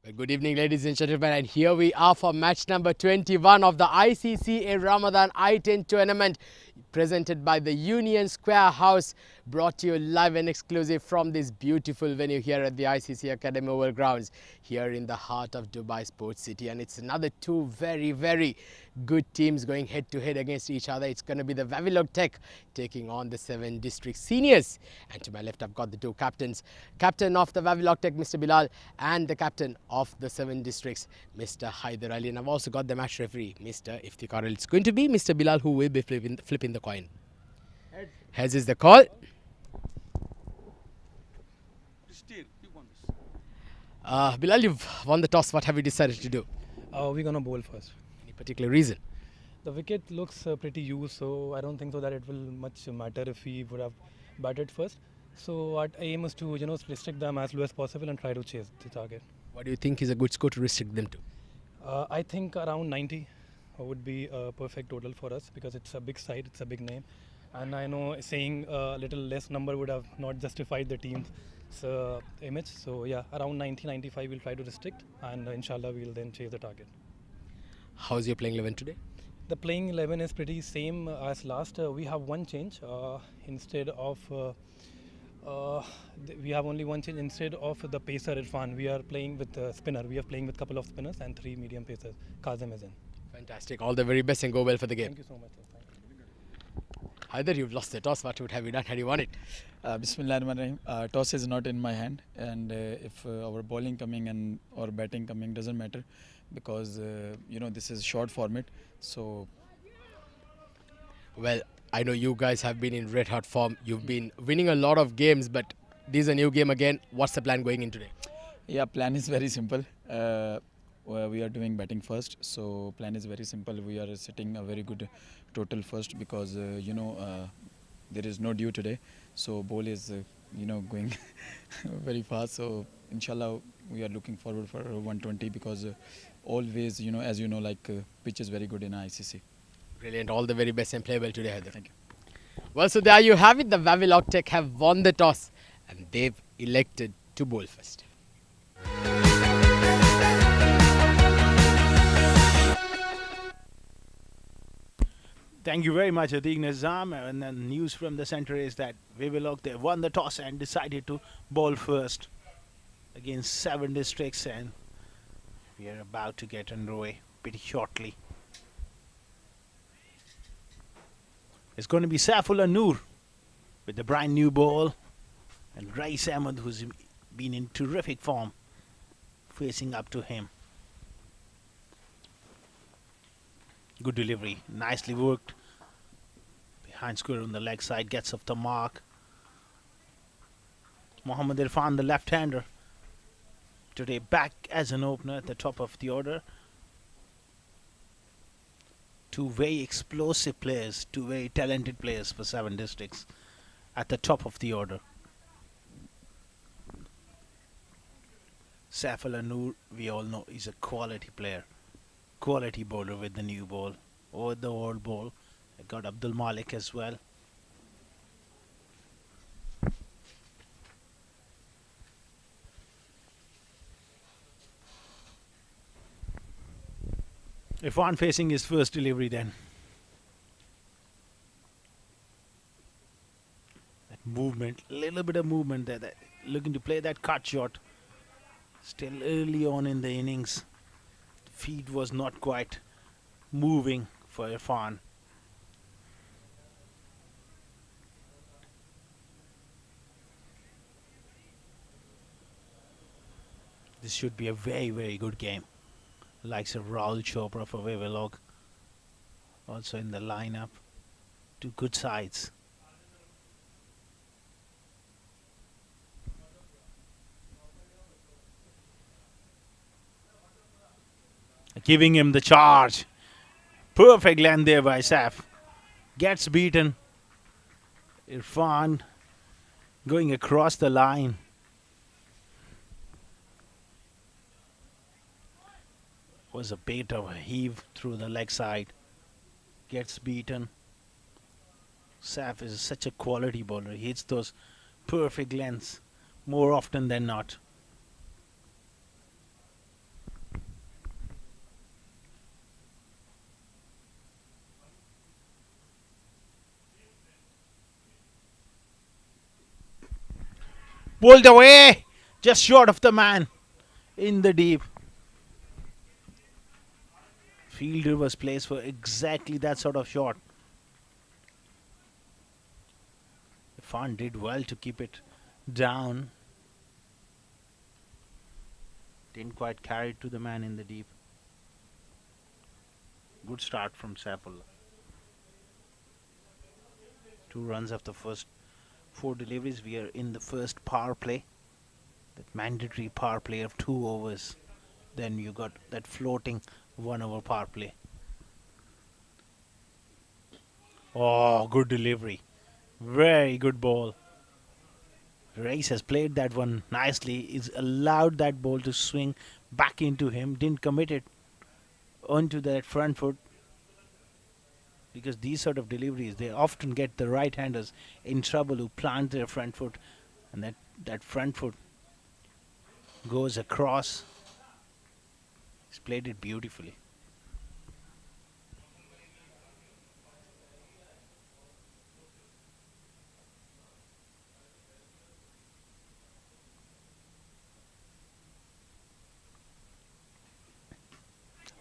Well, good evening, ladies and gentlemen, and here we are for match number 21 of the ICC Ramadan I-10 tournament, presented by the Union Square House, brought to you live and exclusive from this beautiful venue here at the ICC Academy Oval Grounds, here in the heart of Dubai Sports City. And it's another two very good teams going head to head against each other. It's going to be the Wavilog Tech taking on the 7 district seniors. And to my left, I've got the two captains. Captain of the Wavilog Tech, Mr. Bilal, and the captain of the 7 districts, Mr. Haider Ali. And I've also got the match referee, Mr. Iftikhar. It's going to be Mr. Bilal who will be flipping the coin. Heads is the call. Bilal, you've won the toss. What have you decided to do? We're gonna bowl first. Any particular reason? The wicket looks pretty used, so I don't think so that it will much matter if we would have batted first. So our aim is to restrict them as low as possible and try to chase the target. What do you think is a good score to restrict them to? I think around 90 would be a perfect total for us because it's a big side, it's a big name, and I know saying a little less number would have not justified the team's image. So yeah, around 90-95 we'll try to restrict, and inshallah we'll then chase the target. How's your playing 11 today? The playing 11 is pretty same as last. We have one change instead of. We have only one change. Instead of the pacer Irfan, we are playing with spinner. We are playing with couple of spinners and 3 medium pacers. Kazim is in. Fantastic. All the very best and go well for the game. Thank you so much. Haider, you've lost the toss. What would have you done had you won it? Bismillahirrahmanirrahim. Toss is not in my hand, and if our bowling coming and or batting coming doesn't matter, because this is short format. So, well, I know you guys have been in red hot form. You've been winning a lot of games, but this is a new game again. What's the plan going in today? yeah, plan is very simple. We are doing batting first, so plan is very simple. We are setting a very good total first because there is no dew today, so ball is going very fast. So inshallah we are looking forward for 120 because always as pitch is very good in ICC. Brilliant. All the very best and play well today, Haider. Thank you. Well, so there you have it. The Wavilog Tech have won the toss and they've elected to bowl first. Thank you very much, Atiq Nizam. And the news from the centre is that Wavilog, they won the toss and decided to bowl first against 7 districts, and we are about to get underway pretty shortly. It's going to be Saifullah Noor with the brand new ball, and Rais Ahmed, who's been in terrific form, facing up to him. Good delivery, nicely worked. Behind square on the leg side, gets off the mark. Mohammad Irfan, the left-hander, today back as an opener at the top of the order. 2 very explosive players, 2 very talented players for 7 districts at the top of the order. Saifullah Noor, we all know, is a quality player. Quality bowler with the new ball or the old ball. I got Abdul Malik as well. Irfan facing his first delivery then. That movement, little bit of movement there. Looking to play that cut shot. Still early on in the innings. Feet was not quite moving for Irfan. This should be a very good game. Likes of Rahul Chopra for Wavilog also in the lineup. 2 good sides. Giving him the charge. Perfect land there by Saif. Gets beaten. Irfan going across the line. Was a bit of a heave through the leg side. Gets beaten. Saif is such a quality bowler. He hits those perfect lengths more often than not. Pulled away, just short of the man in the deep. Fielder was placed for exactly that sort of shot. Irfan did well to keep it down. Didn't quite carry it to the man in the deep. Good start from Saifullah. 2 runs after first 4 deliveries. We are in the first power play. That mandatory power play of 2 overs. Then you got that floating 1 over power play. Oh, good delivery. Very good ball. Race has played that one nicely. He's allowed that ball to swing back into him. Didn't commit it onto that front foot. Because these sort of deliveries, they often get the right-handers in trouble who plant their front foot. And that front foot goes across. He's played it beautifully.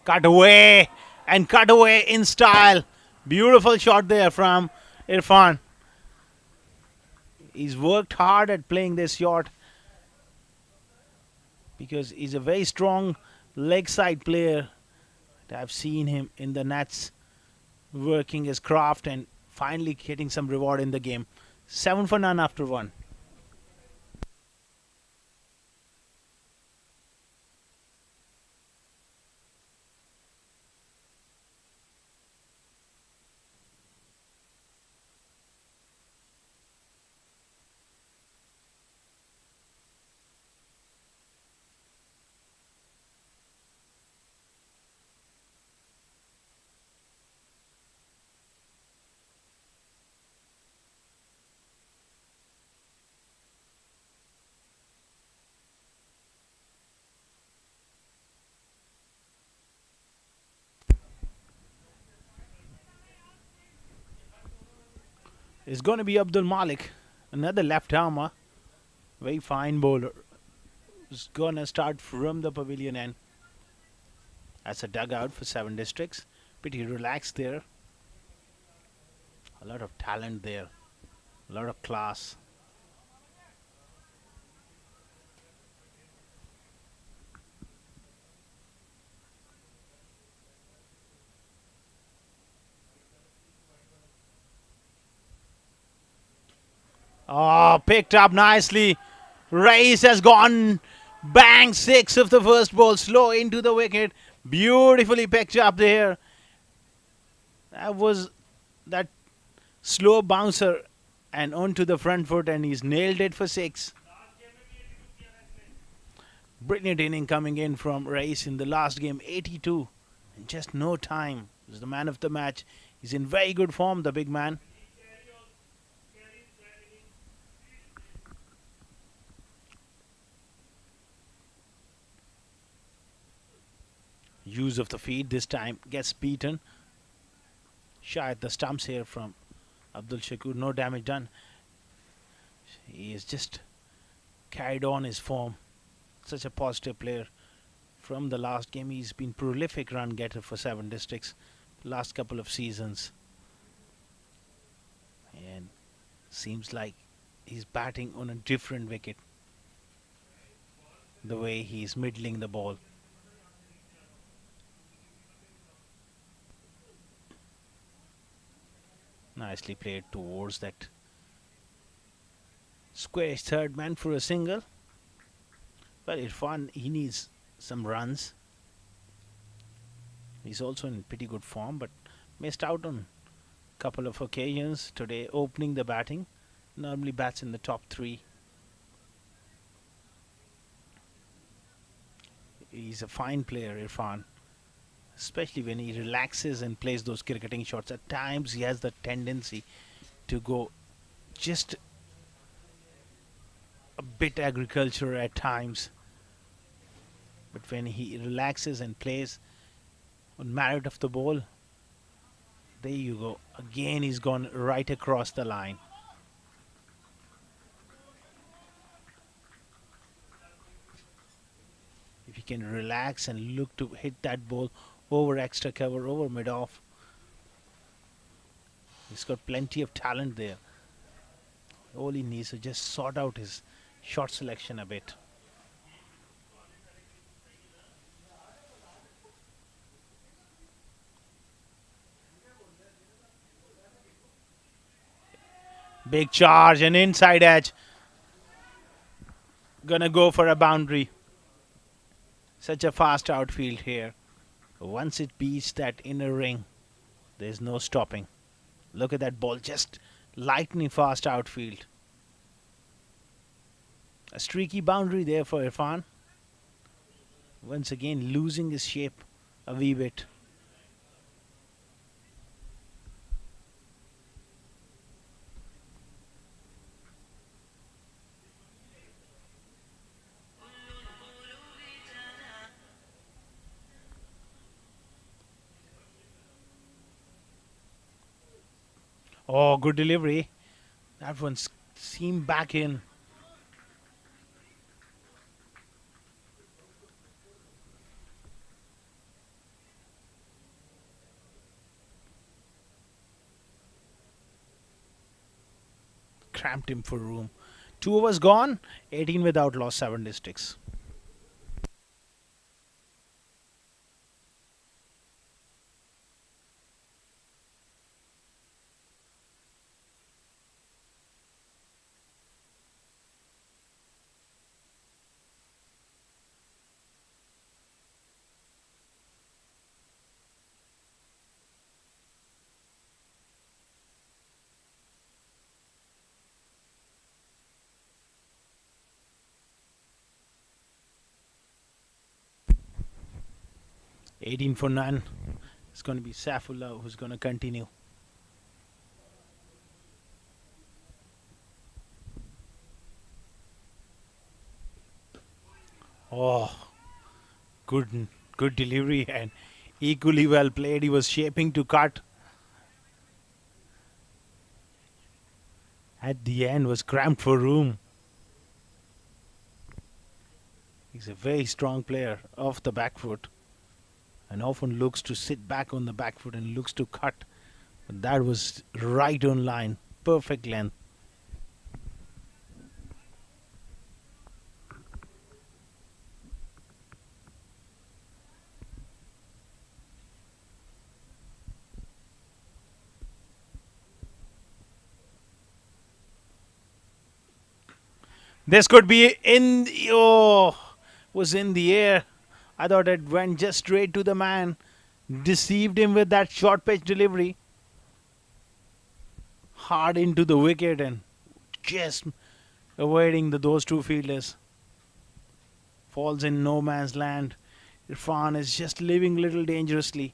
Cut away and cut away in style. Beautiful shot there from Irfan. He's worked hard at playing this shot because he's a very strong leg side player. I've seen him in the nets working his craft and finally getting some reward in the game. 7 for none after 1. It's going to be Abdul Malik, another left armer, very fine bowler. Is going to start from the pavilion end. That's a dugout for 7 districts. Pretty relaxed there. A lot of talent there, a lot of class. Oh, picked up nicely. Race has gone. Bang, 6 of the first ball. Slow into the wicket. Beautifully picked up there. That was that slow bouncer and onto the front foot, and he's nailed it for 6. Brilliant inning coming in from Race in the last game. 82 in just no time. He's the man of the match. He's in very good form, the big man. Use of the feet this time gets beaten. Shy at the stumps here from Abdul Shakur. No damage done. He has just carried on his form. Such a positive player. From the last game, he's been prolific run getter for 7 districts last couple of seasons. And seems like he's batting on a different wicket. The way he's middling the ball. Nicely played towards that square third man for a single. But Irfan, he needs some runs. He's also in pretty good form, but missed out on a couple of occasions today, opening the batting. Normally bats in the top 3. He's a fine player, Irfan. Especially when he relaxes and plays those cricketing shots. At times he has the tendency to go just a bit agriculture at times. But when he relaxes and plays on merit of the ball, there you go. Again he's gone right across the line. can relax and look to hit that ball over extra cover, over mid-off. He's got plenty of talent there. All he needs to just sort out his shot selection a bit. Big charge and inside edge. Gonna go for a boundary. Such a fast outfield here. Once it beats that inner ring, there's no stopping. Look at that ball, just lightning fast outfield. A streaky boundary there for Irfan. Once again losing his shape a wee bit. Oh, good delivery. That one seemed back in. Cramped him for room. 2 overs gone, 18 without loss, 7 districts. For none. It's going to be Saifullah who's going to continue. Oh, good delivery and equally well played. He was shaping to cut. At the end was cramped for room. He's a very strong player off the back foot. And often looks to sit back on the back foot and looks to cut. But that was right on line. Perfect length. This could be in the, was in the air. I thought it went just straight to the man. Deceived him with that short pitch delivery. Hard into the wicket and just avoiding those 2 fielders. Falls in no man's land. Irfan is just living a little dangerously.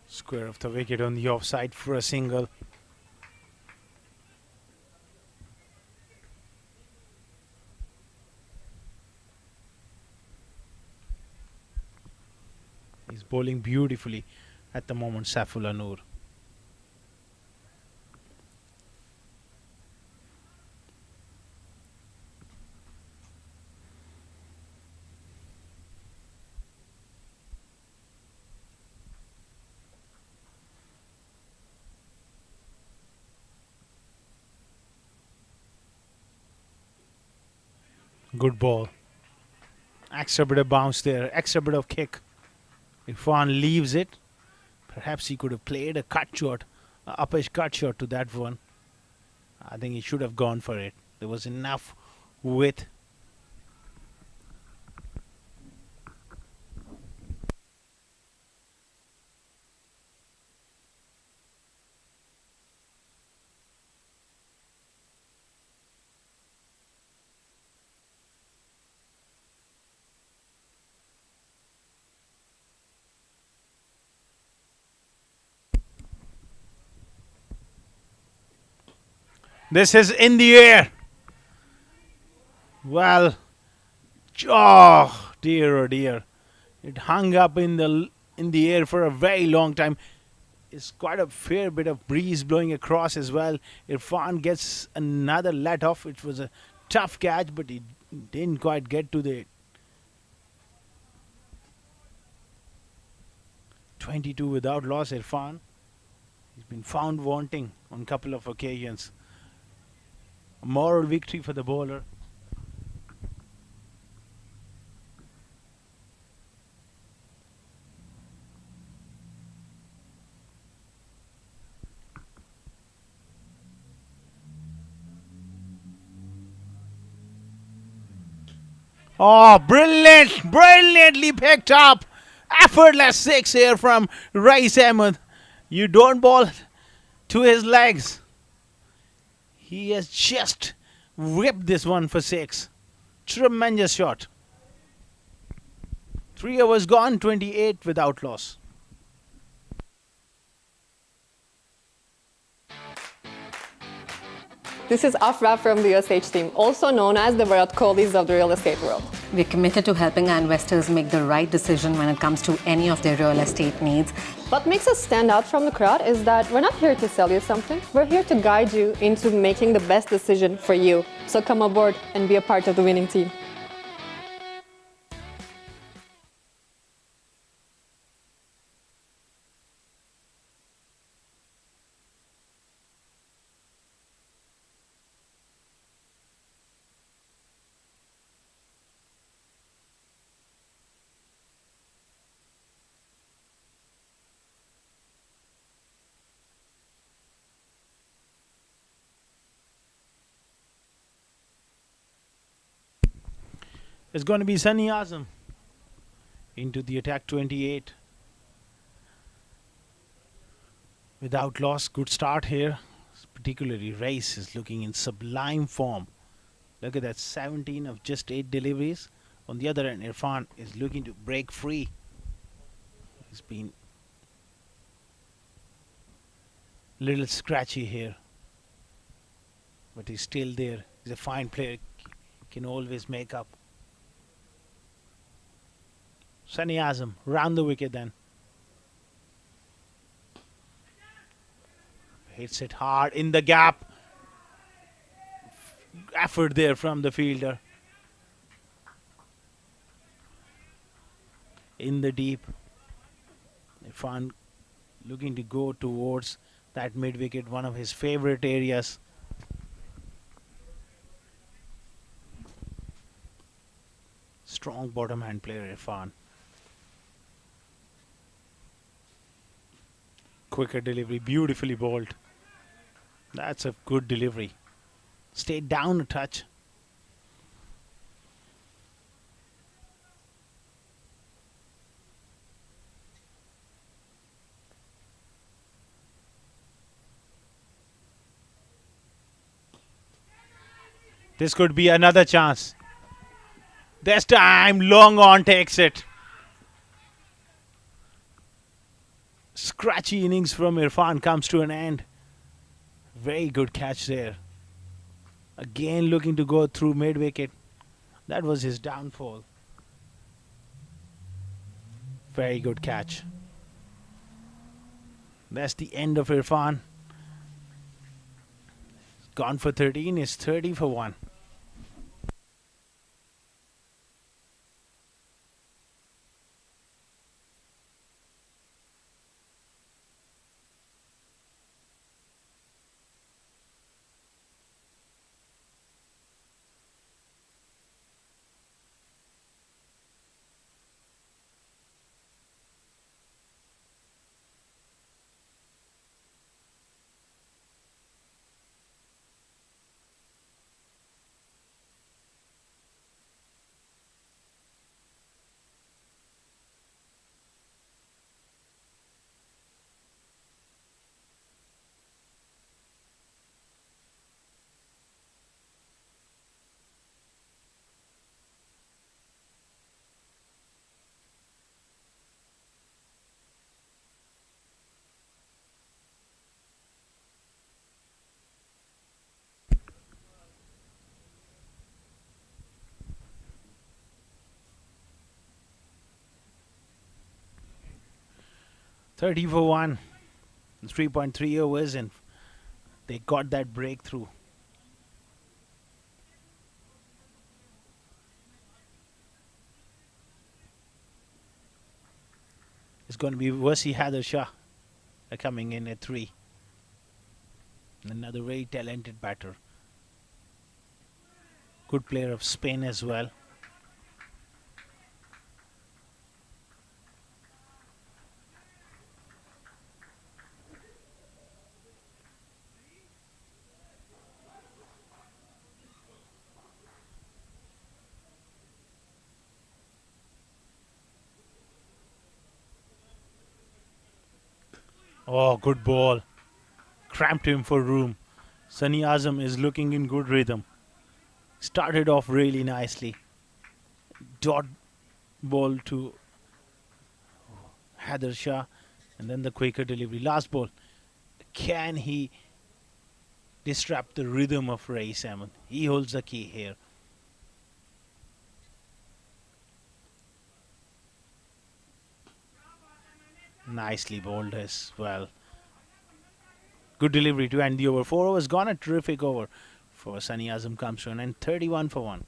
Square of the wicket on the offside for a single. He's bowling beautifully at the moment, Saifullah Noor. Good ball. Extra bit of bounce there. Extra bit of kick. Irfan leaves it. Perhaps he could have played a cut shot. Uppish cut shot to that one. I think he should have gone for it. There was enough width. This is in the air. Well, oh dear, oh dear. It hung up in the air for a very long time. It's quite a fair bit of breeze blowing across as well. Irfan gets another let off. It was a tough catch, but he didn't quite get to the 22 without loss. Irfan, he's been found wanting on a couple of occasions. A moral victory for the bowler. Oh, brilliant! Brilliantly picked up. Effortless six here from Rais Ahmed. You don't bowl to his legs. He has just whipped this one for six. Tremendous shot. 3 overs gone, 28 without loss. This is Afra from the USH team, also known as the Virat Kohlis of the real estate world. We're committed to helping our investors make the right decision when it comes to any of their real estate needs. What makes us stand out from the crowd is that we're not here to sell you something. We're here to guide you into making the best decision for you. So come aboard and be a part of the winning team. It's going to be Sunny Azam into the attack, 28. Without loss, good start here. Particularly Race is looking in sublime form. Look at that, 17 of just 8 deliveries. On the other end, Irfan is looking to break free. He's been a little scratchy here, but he's still there. He's a fine player, can always make up. Sunny Azam round the wicket then. Hits it hard in the gap. Effort there from the fielder. In the deep. Irfan looking to go towards that mid wicket, one of his favorite areas. Strong bottom hand player, Irfan. Quicker delivery, beautifully bowled. That's a good delivery. Stayed down a touch. This could be another chance. This time, long on takes it. Scratchy innings from Irfan comes to an end. Very good catch there. Again looking to go through mid wicket. That was his downfall. Very good catch. That's the end of Irfan. Gone for 13 is 30 for 1. 30 for 1. 3.3 overs and they got that breakthrough. It's going to be Wasi Haider Shah coming in at 3. Another very talented batter. Good player of Spain as well. Oh, good ball. Cramped him for room. Sunny Azam is looking in good rhythm. Started off really nicely. Dot ball to Haider Shah. And then the quicker delivery. Last ball. Can he disrupt the rhythm of Ray Salmon? He holds the key here. Nicely bowled as well. Good delivery to end the over. 4 overs gone. A terrific over for Sunny Azam comes to an end. 31 for 1.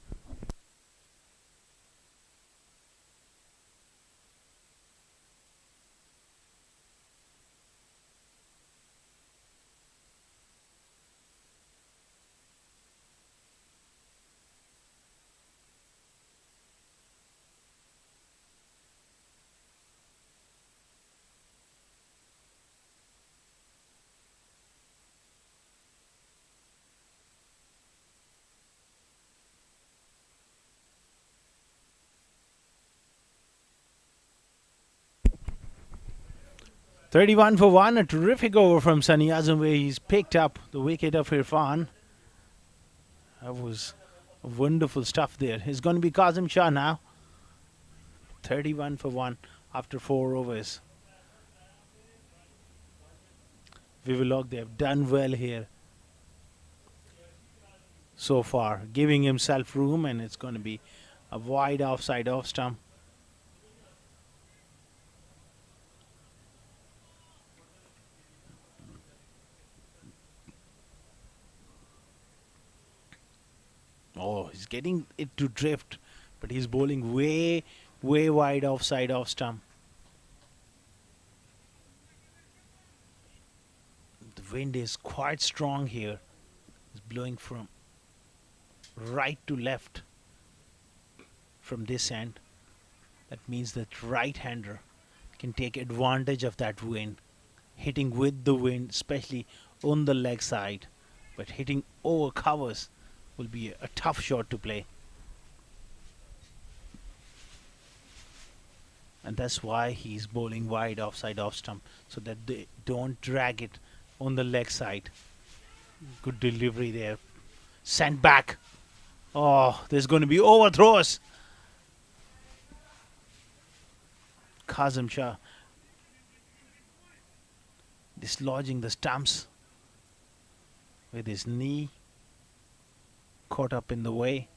"31 for 1, a terrific over from Sunny Azam where he's picked up the wicket of Irfan. That was wonderful stuff there. It's going to be Kazim Shah now. 31 for 1 after 4 overs. Wavilog, they have done well here so far, giving himself room, and it's going to be a wide offside off stump. Oh, he's getting it to drift, but he's bowling way wide offside off stump. The wind is quite strong here. It's blowing from right to left from this end. That means that right-hander can take advantage of that wind, hitting with the wind, especially on the leg side, but hitting over covers will be a tough shot to play. And that's why he's bowling wide offside off stump, so that they don't drag it on the leg side. Good delivery there. Sent back. Oh, there's going to be overthrows. Kazim Shah dislodging the stumps with his knee. Caught up in the way.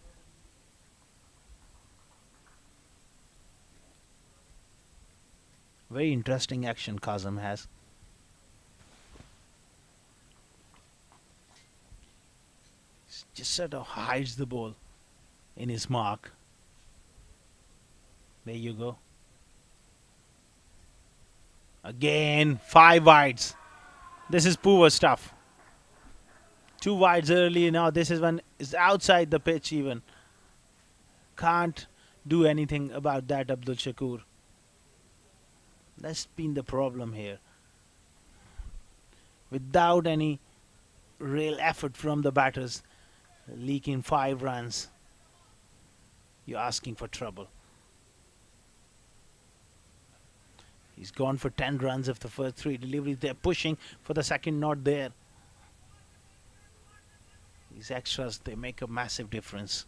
Very interesting action Kazim has. Just sort of hides the ball in his mark. There you go. Again, 5 wides. This is poor stuff. 2 wides early. Now this is one is outside the pitch even. Can't do anything about that, Abdul Shakur. That's been the problem here. Without any real effort from the batters, leaking 5 runs, you're asking for trouble. He's gone for 10 runs of the first 3 deliveries. They're pushing for the second, not there. These extras, they make a massive difference.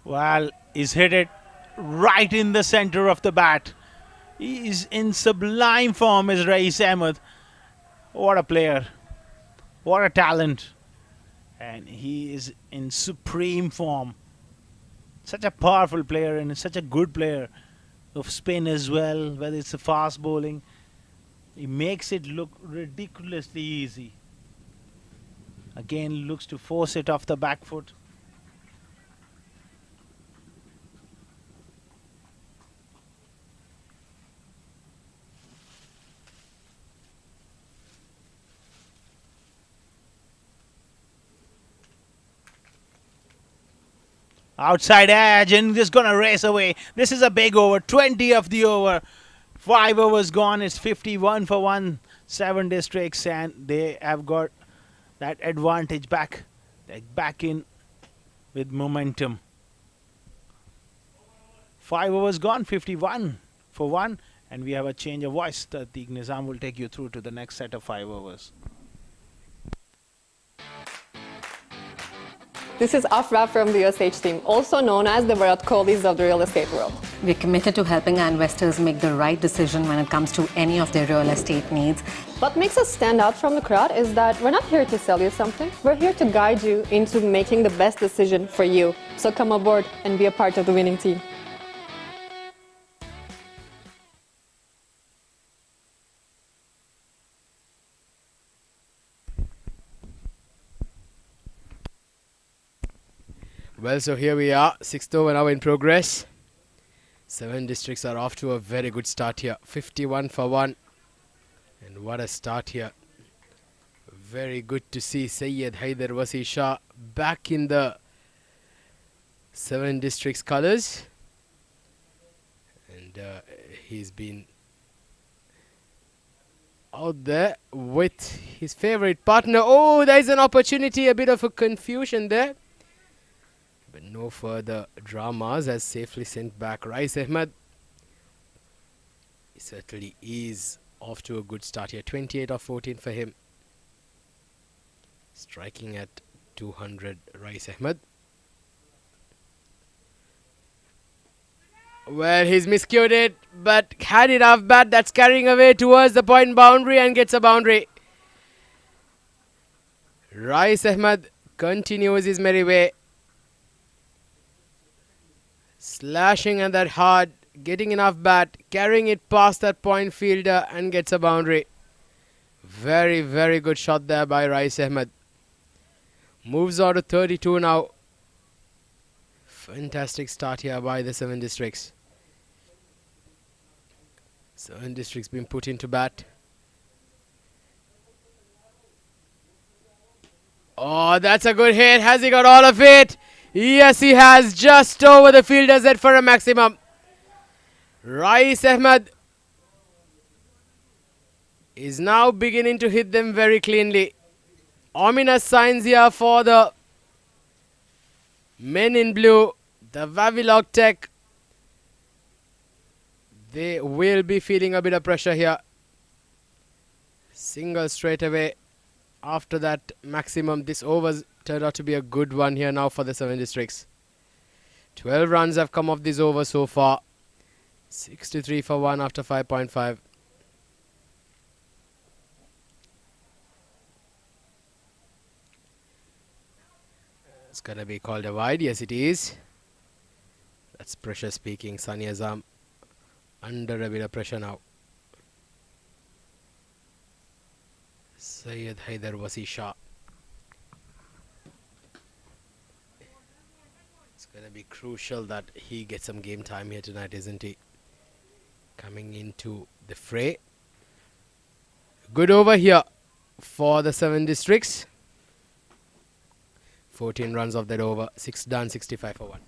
Well, he's hit it right in the center of the bat. He is in sublime form, is Rais Ahmed. What a player. What a talent. And he is in supreme form. Such a powerful player and such a good player of spin as well, whether it's a fast bowling. He makes it look ridiculously easy. Again, looks to force it off the back foot. Outside edge and just gonna race away. This is a big over, 20 of the over. 5 overs gone, it's 51 for 1. 7 districts and they have got that advantage back. They're back in with momentum. 5 overs gone, 51 for 1. And we have a change of voice. Atiq Nizam will take you through to the next set of 5 overs. This is Afra from the USH team, also known as the Virat Kohlis of the real estate world. We're committed to helping our investors make the right decision when it comes to any of their real estate needs. What makes us stand out from the crowd is that we're not here to sell you something. We're here to guide you into making the best decision for you. So come aboard and be a part of the winning team. Well, so here we are, 6th over now in progress. 7 districts are off to a very good start here. 51 for 1. And what a start here. Very good to see Syed Haider Wasi Shah back in the 7 districts colours. And he's been out there with his favourite partner. Oh, there's an opportunity, a bit of a confusion there. But no further dramas, as safely sent back Rais Ahmed. He certainly is off to a good start here. 28 of 14 for him. Striking at 200, Rais Ahmed. Well, he's miscued it, but had it off bat. That's carrying away towards the point boundary and gets a boundary. Rais Ahmed continues his merry way. Slashing at that hard, getting enough bat, carrying it past that point fielder and gets a boundary. Very, very good shot there by Rais Ahmed. Moves on to 32 now. Fantastic start here by the 7 districts. 7 districts being put into bat. Oh, that's a good hit. Has he got all of it? Yes, he has, just over the fielder's head for a maximum. Rais Ahmed is now beginning to hit them very cleanly. Ominous signs here for the men in blue, the Wavilog Tech. They will be feeling a bit of pressure here. Single straight away. After that maximum, this over turned out to be a good one here now for the 7 districts. 12 runs have come off this over so far. 63 for 1 after 5.5. It's going to be called a wide. Yes, it is. That's pressure speaking. Sani Azam under a bit of pressure now. Syed Haider Wasi Shah. It's going to be crucial that he gets some game time here tonight, isn't he? Coming into the fray. Good over here for the 7 districts. 14 runs off that over. 6 done, 65 for 1.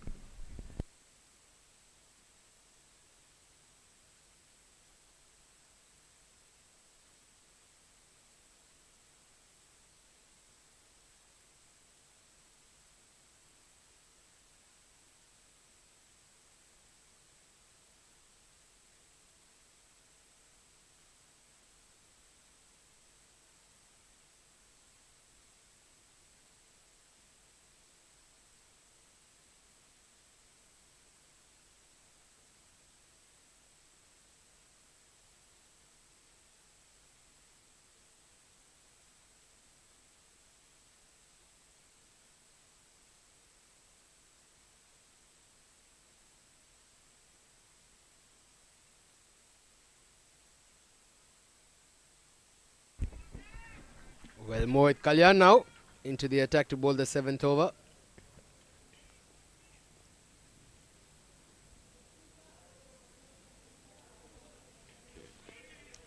Well, Mohit Kalyan now into the attack to bowl the 7th over.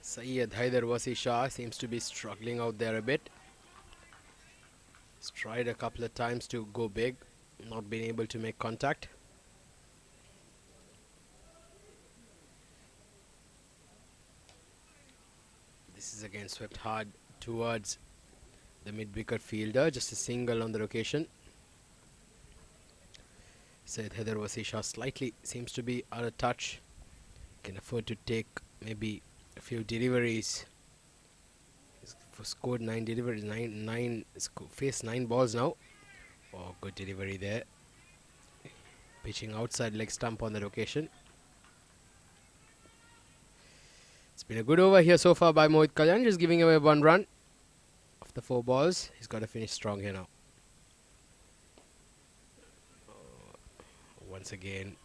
Syed Haider Wasi Shah seems to be struggling out there a bit. He's tried a couple of times to go big, not been able to make contact. This is again swept hard towards the mid-wicket fielder, just a single on the occasion. Syed Haider Wasi Shah slightly seems to be out of touch. Can afford to take maybe a few deliveries. He's scored 9 deliveries, faced 9 balls now. Oh, good delivery there. Pitching outside leg stump on that occasion. It's been a good over here so far by Mohit Kalyan, just giving away 1 run of the 4 balls. He's got to finish strong here now. Once again,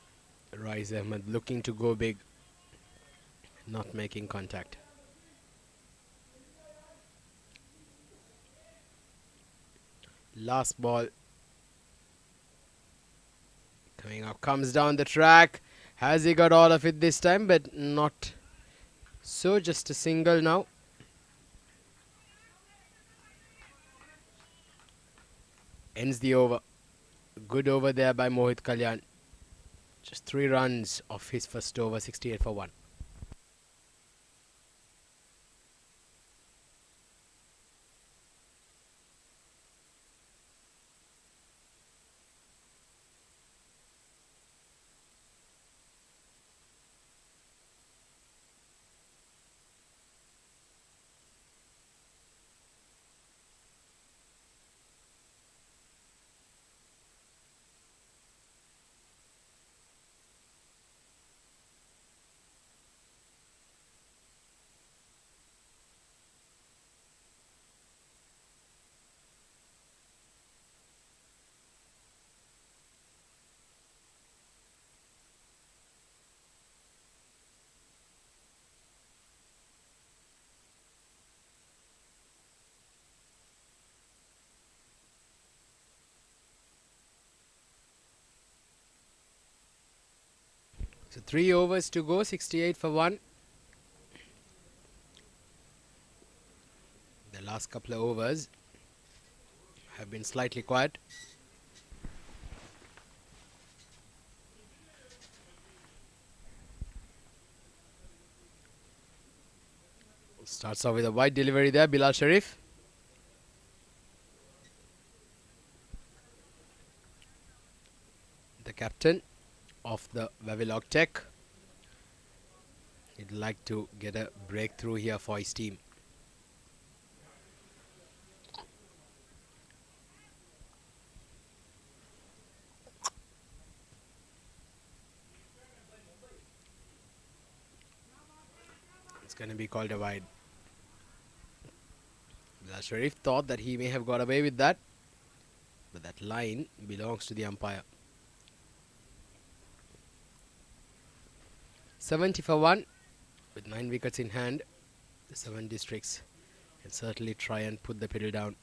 Rais Ahmed looking to go big, not making contact. Last ball coming up, comes down the track. Has he got all of it this time? But not so, just a single now. Ends the over. Good over there by Mohit Kalyan. Just 3 runs off his first over, 68 for 1. So 3 overs to go, 68 for 1. The last couple of overs have been slightly quiet. Starts off with a wide delivery there, Bilal Sharif. The captain of the Wavilog Tech. He'd like to get a breakthrough here for his team. It's going to be called a wide. Bilal Sharif thought that he may have got away with that, but that line belongs to the umpire. 70 for 1 with 9 wickets in hand. The 7 districts can certainly try and put the pedal down.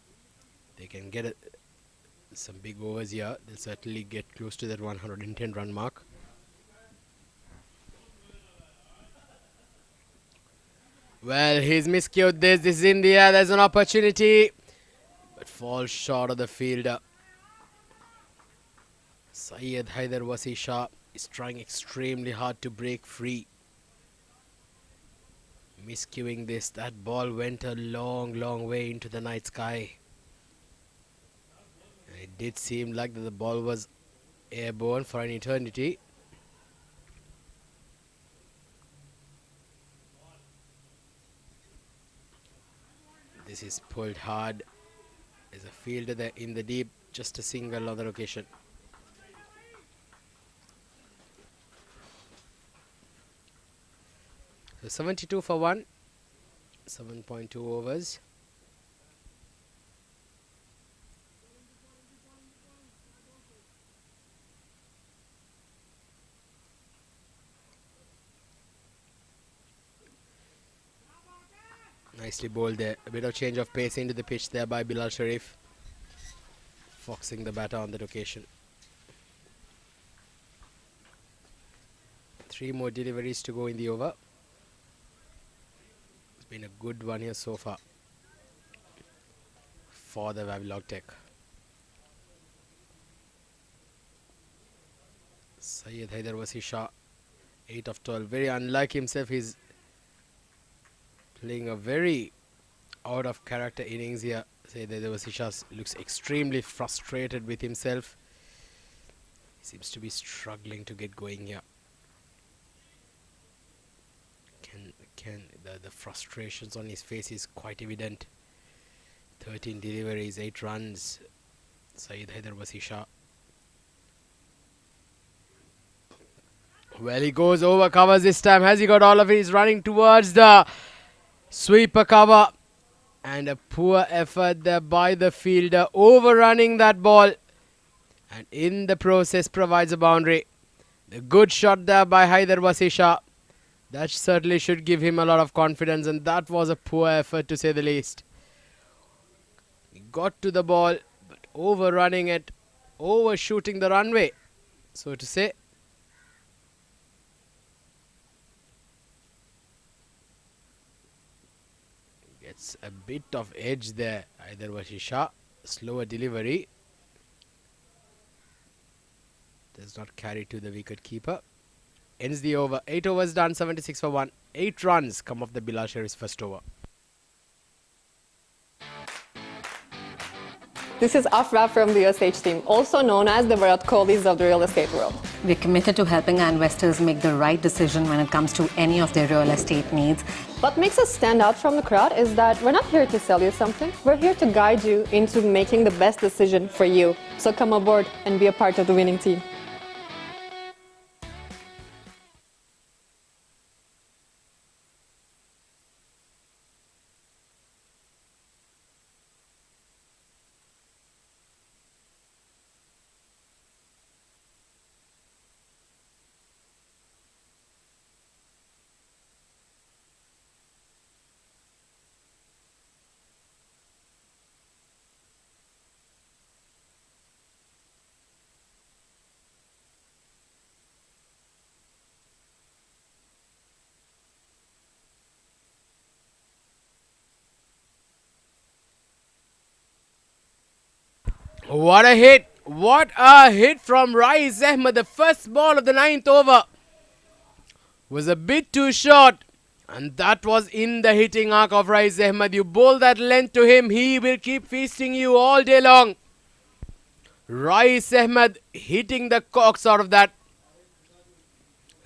They can get some big overs here. They'll certainly get close to that 110 run mark. Well, he's miscued this. This is in the air. There's an opportunity, but falls short of the fielder. Syed Haider Wasi Shah is trying extremely hard to break free. Miscuing this, that ball went a long way into the night sky. And it did seem like that the ball was airborne for an eternity. This is pulled hard. There's a fielder there in the deep, just a single on the occasion. So 72 for 1, 7.2 overs. Nicely bowled there. A bit of change of pace into the pitch there by Bilal Sharif. Foxing the batter on that occasion. 3 more deliveries to go in the over. It's been a good one here so far for the Wavilog Tech. Syed Haider Wasi Shah, 8 of 12. Very unlike himself. He's playing a very out of character innings here. Syed Haider Wasi Shah looks extremely frustrated with himself. He seems to be struggling to get going here. The frustrations on his face is quite evident. 13 deliveries, 8 runs. Syed Haider Wasi Shah. Well, he goes over covers this time. Has he got all of it? He's running towards the sweeper cover. And a poor effort there by the fielder, overrunning that ball. And in the process provides a boundary. The good shot there by Haider Wasi Shah. That certainly should give him a lot of confidence. And that was a poor effort to say the least. He got to the ball, but overrunning it, overshooting the runway, so to say. Gets a bit of edge there, Haider Wasi Shah. Slower delivery. Does not carry to the wicket keeper. Ends the over. 8 overs done, 76 for 1. 8 runs come off the Bilal Sharif's first over. This is Afra from the USH team, also known as the Virat Kohlis of the real estate world. We're committed to helping our investors make the right decision when it comes to any of their real estate needs. What makes us stand out from the crowd is that we're not here to sell you something. We're here to guide you into making the best decision for you. So come aboard and be a part of the winning team. What a hit! What a hit from Rais Ahmed. The first ball of the 9th over was a bit too short, and that was in the hitting arc of Rais Ahmed. You bowl that length to him, he will keep feasting you all day long. Rais Ahmed hitting the cocks out of that.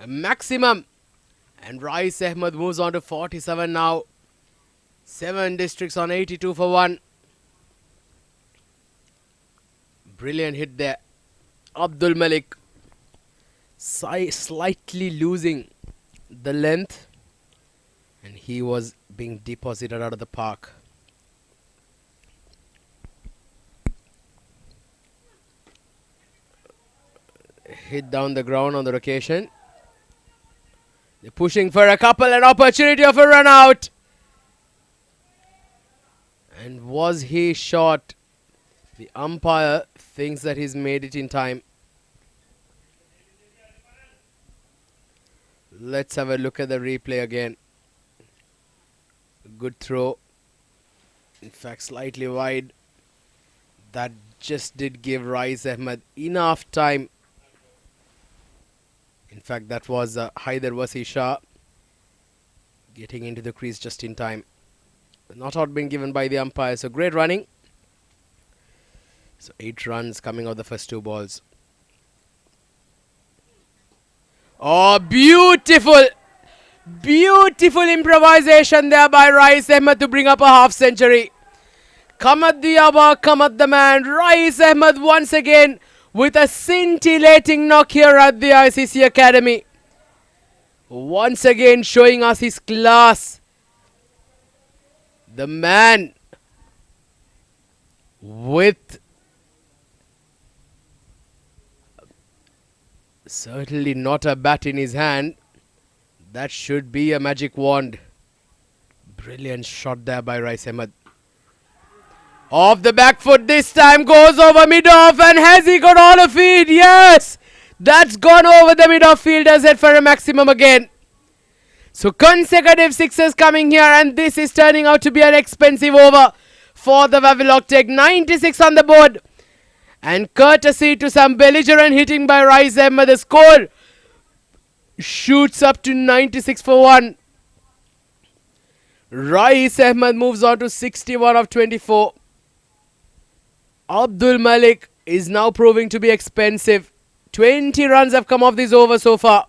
A maximum. And Rais Ahmed moves on to 47 now. 7 districts on 82 for 1. Brilliant hit there. Abdul Malik slightly losing the length, and he was being deposited out of the park. Hit down the ground on the occasion. They're pushing for a couple, an opportunity of a run out. And was he short? The umpire thinks that he's made it in time. Let's have a look at the replay again. Good throw. In fact, slightly wide. That just did give Rais Ahmed enough time. In fact, that was Haider Wasi Shah getting into the crease just in time. Not out being given by the umpire. So great running. So 8 runs coming out the first 2 balls. Oh, beautiful! Beautiful improvisation there by Rais Ahmed to bring up a half century. Kamat the Aba, Kamat the man. Rais Ahmed once again with a scintillating knock here at the ICC Academy. Once again showing us his class. The man with certainly not a bat in his hand. That should be a magic wand. Brilliant shot there by Rais Ahmed. Off the back foot this time, goes over mid-off, and has he got all of it? Yes! That's gone over the mid-off fielder's head for a maximum again. So consecutive sixes coming here, and this is turning out to be an expensive over for the Wavilog Tech. 96 on the board. And courtesy to some belligerent hitting by Rais Ahmed, the score shoots up to 96 for 1. Rais Ahmed moves on to 61 of 24. Abdul Malik is now proving to be expensive. 20 runs have come off this over so far.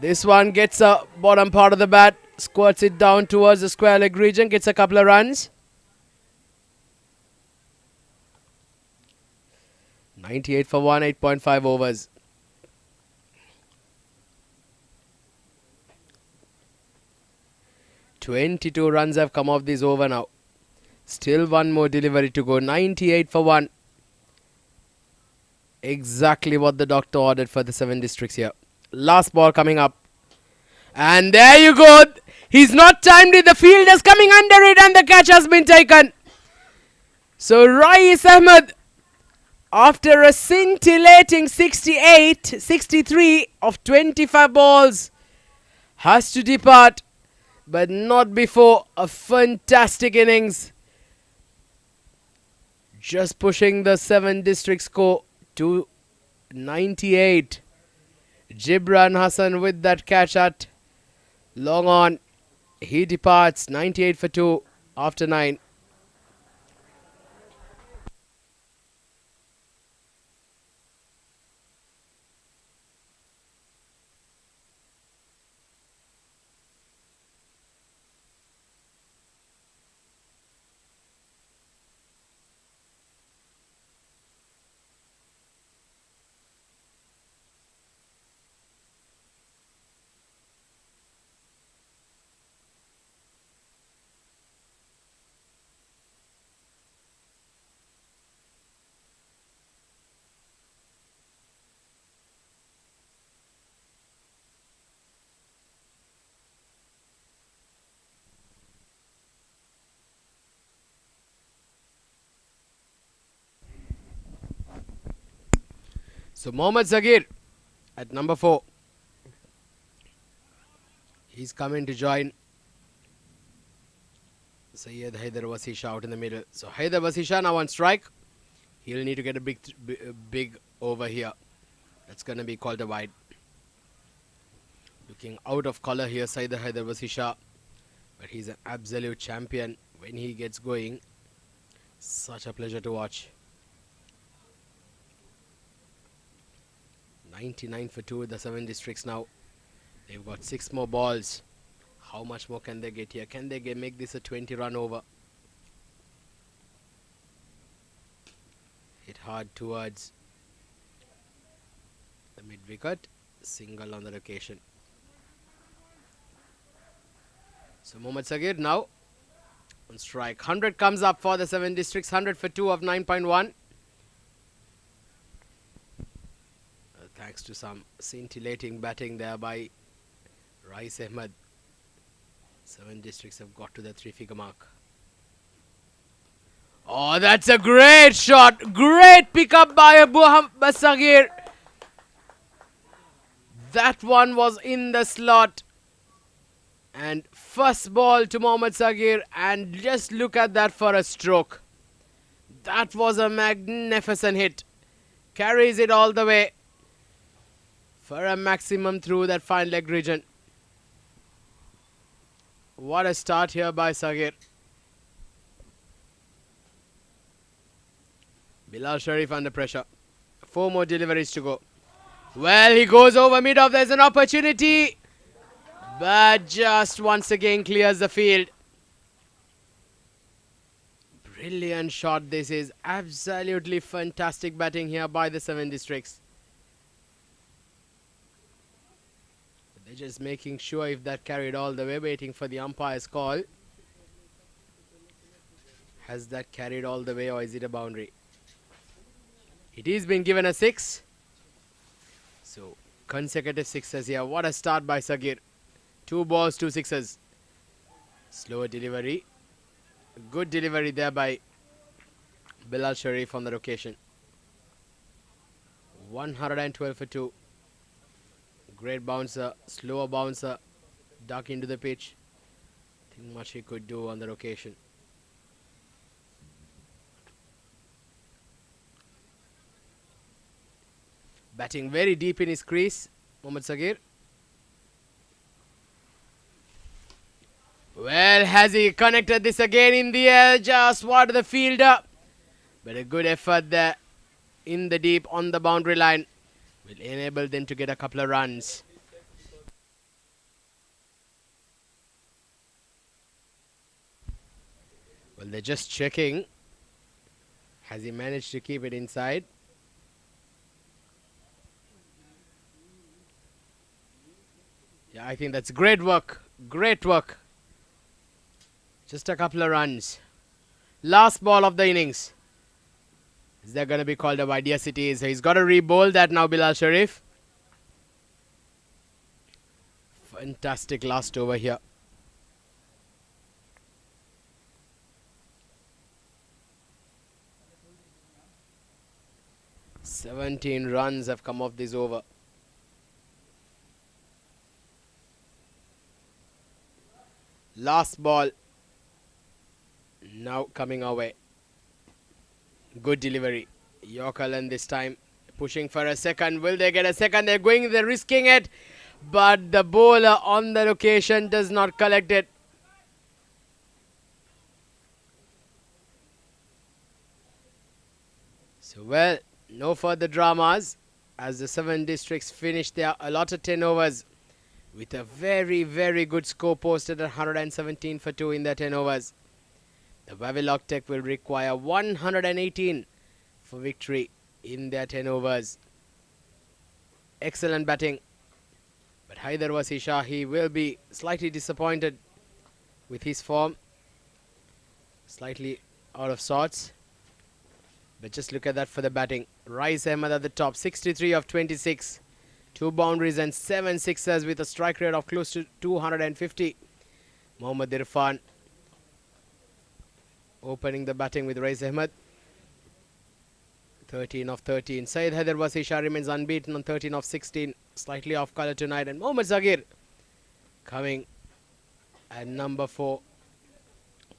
This one gets a bottom part of the bat, squirts it down towards the square leg region, gets a couple of runs. 98 for 1, 8.5 overs. "22 runs have come off this over now. Still one more delivery to go. 98 for 1. Exactly what the doctor ordered for the 7 districts here. Last ball coming up. And there you go. He's not timed it. The fielder's coming under it, and the catch has been taken. So Rais Ahmed, after a scintillating 63 of 25 balls, has to depart, but not before a fantastic innings. Just pushing the 7 district score to 98. Gibran Hassan with that catch at long on. He departs 98 for 2 after 9. So Mohammad Zagir at number 4. He's coming to join Syed Haider Wasisha out in the middle. So Haider Wasisha now on strike. He'll need to get a big over here. That's going to be called a wide. Looking out of color here, Syed Haider Wasisha. But he's an absolute champion when he gets going. Such a pleasure to watch. 99 for 2 with the 7 districts now. They've got 6 more balls. How much more can they get here? Can they make this a 20 run over? Hit hard towards the mid wicket. Single on the occasion. So Mohammad Sagir now on strike. 100 comes up for the 7 districts. 100 for 2 of 9.1. Thanks to some scintillating batting there by Rais Ahmed. 7 districts have got to the 3-figure mark. Oh, that's a great shot. Great pickup by Abu Sagir. That one was in the slot. And first ball to Mohammad Sagir. And just look at that for a stroke. That was a magnificent hit. Carries it all the way for a maximum through that fine leg region. What a start here by Sagir. Bilal Sharif under pressure. 4 more deliveries to go. Well, he goes over mid-off. There's an opportunity. But just once again clears the field. Brilliant shot this is. Absolutely fantastic batting here by the 7 districts. They're just making sure if that carried all the way, waiting for the umpire's call. Has that carried all the way, or is it a boundary? It is been given a 6. So consecutive 6s here. What a start by Sagir. 2 balls, 2 sixes. Slower delivery. Good delivery there by Bilal Sharif on that occasion. 112 for 2. Great bouncer, slower bouncer, duck into the pitch. I think much he could do on that occasion. Batting very deep in his crease, Mohammad Sagir. Well, has he connected this again in the air? Just what the fielder. But a good effort there in the deep on the boundary line will enable them to get a couple of runs. Well, they're just checking. Has he managed to keep it inside? Yeah, I think that's great work. Great work. Just a couple of runs. Last ball of the innings. Is that going to be called a wide? Yes, it is. He's got to re-bowl that now, Bilal Sharif. Fantastic last over here. "17 runs have come off this over. Last ball. Now coming our way. Good delivery. Yorkerland this time pushing for a second. Will they get a second? They're risking it. But the bowler on that occasion does not collect it. So, well, no further dramas as the 7 districts finish their allotted 10 overs with a very, very good score posted at 117 for 2 in their 10 overs. The Wavilog Tech will require 118 for victory in their 10 overs. Excellent batting. But Haider Wasi Shah, he will be slightly disappointed with his form. Slightly out of sorts. But just look at that for the batting. Rais Ahmed at the top, 63 of 26. 2 boundaries and 7 sixers with a strike rate of close to 250. Mohammad Irfan opening the batting with Rais Ahmed. 13 of 13. Syed Haider Wasi Shah remains unbeaten on 13 of 16. Slightly off colour tonight. And Mohammad Sagir coming at number 4.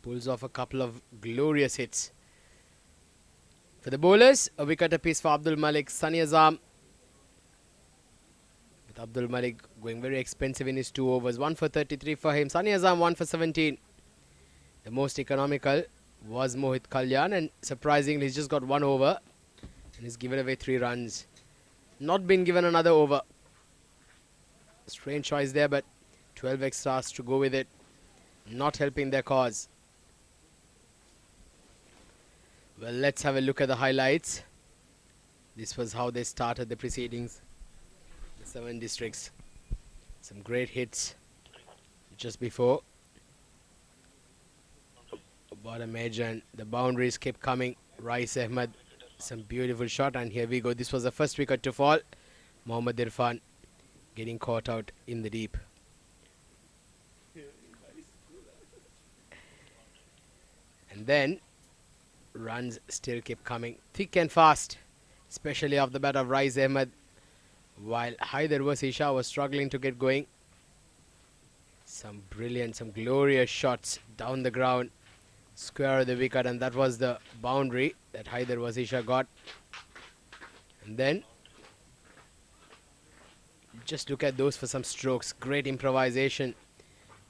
Pulls off a couple of glorious hits. For the bowlers, a wicket apiece for Abdul Malik, Sunny Azam. With Abdul Malik going very expensive in his 2 overs. 1 for 33 for him. Sunny Azam 1 for 17. The most economical was Mohit Kalyan, and surprisingly he's just got 1 over and he's given away 3 runs. Not been given another over. Strange choice there, but 12 extras to go with it. Not helping their cause. Well, let's have a look at the highlights. This was how they started the proceedings. The 7 districts. Some great hits just before. Bottom edge, and the boundaries kept coming. Rais Ahmed, some beautiful shot, and here we go. This was the first wicket to fall. Mohammad Irfan getting caught out in the deep. And then runs still kept coming thick and fast, especially off the bat of Rais Ahmed, while Haider Wasi Shah was struggling to get going. Some brilliant, some glorious shots down the ground. Square of the wicket, and that was the boundary that Haider Wasi Shah got. And then just look at those for some strokes. Great improvisation,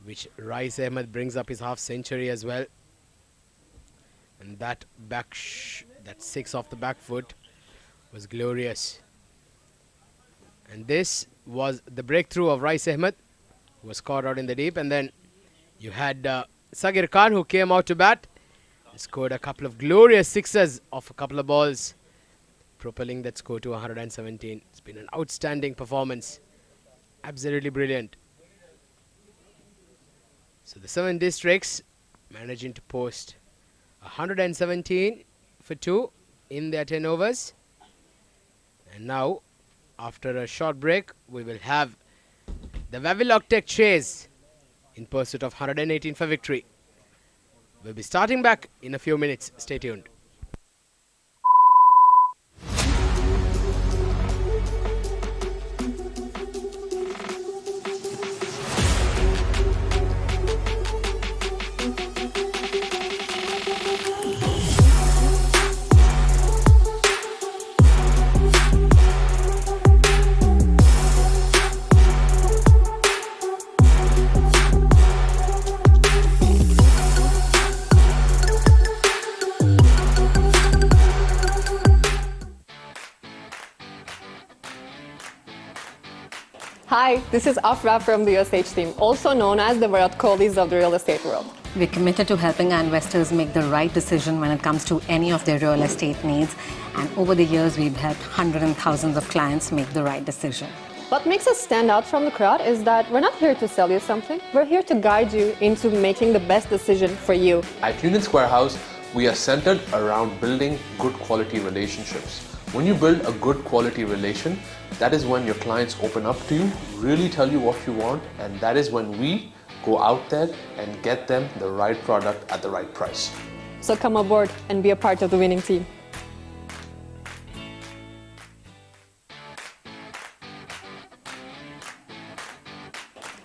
which Rais Ahmed brings up his half century as well. And that that 6 off the back foot was glorious. And this was the breakthrough of Rais Ahmed, who was caught out in the deep. And then you had Sagir Khan, who came out to bat and scored a couple of glorious sixes off a couple of balls, propelling that score to 117. It's been an outstanding performance. Absolutely brilliant. So the 7 districts managing to post 117 for 2 in their 10 overs. And now, after a short break, we will have the Wavilog Tech chase in pursuit of 118 for victory. We'll be starting back in a few minutes. Stay tuned. Hi, this is Afra from the USH team, also known as the Virat Kohlis of the real estate world. We're committed to helping our investors make the right decision when it comes to any of their real estate needs. And over the years, we've helped hundreds and thousands of clients make the right decision. What makes us stand out from the crowd is that we're not here to sell you something. We're here to guide you into making the best decision for you. At Union Square House, we are centered around building good quality relationships. When you build a good quality relation, that is when your clients open up to you, really tell you what you want, and that is when we go out there and get them the right product at the right price. So come aboard and be a part of the winning team.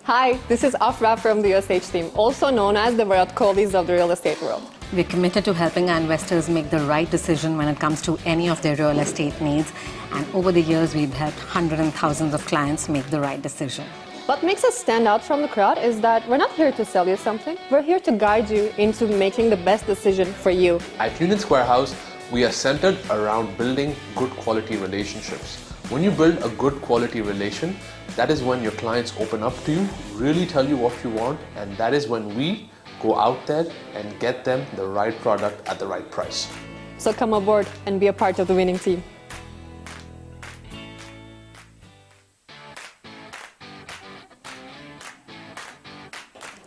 Hi, this is Afra from the USH team, also known as the Virat Kohlis of the real estate world. We're committed to helping our investors make the right decision when it comes to any of their real estate needs. And over the years, we've helped hundreds and thousands of clients make the right decision. What makes us stand out from the crowd is that we're not here to sell you something. We're here to guide you into making the best decision for you. At Union Square House, we are centered around building good quality relationships. When you build a good quality relation, that is when your clients open up to you, really tell you what you want, and that is when we go out there and get them the right product at the right price. So come aboard and be a part of the winning team.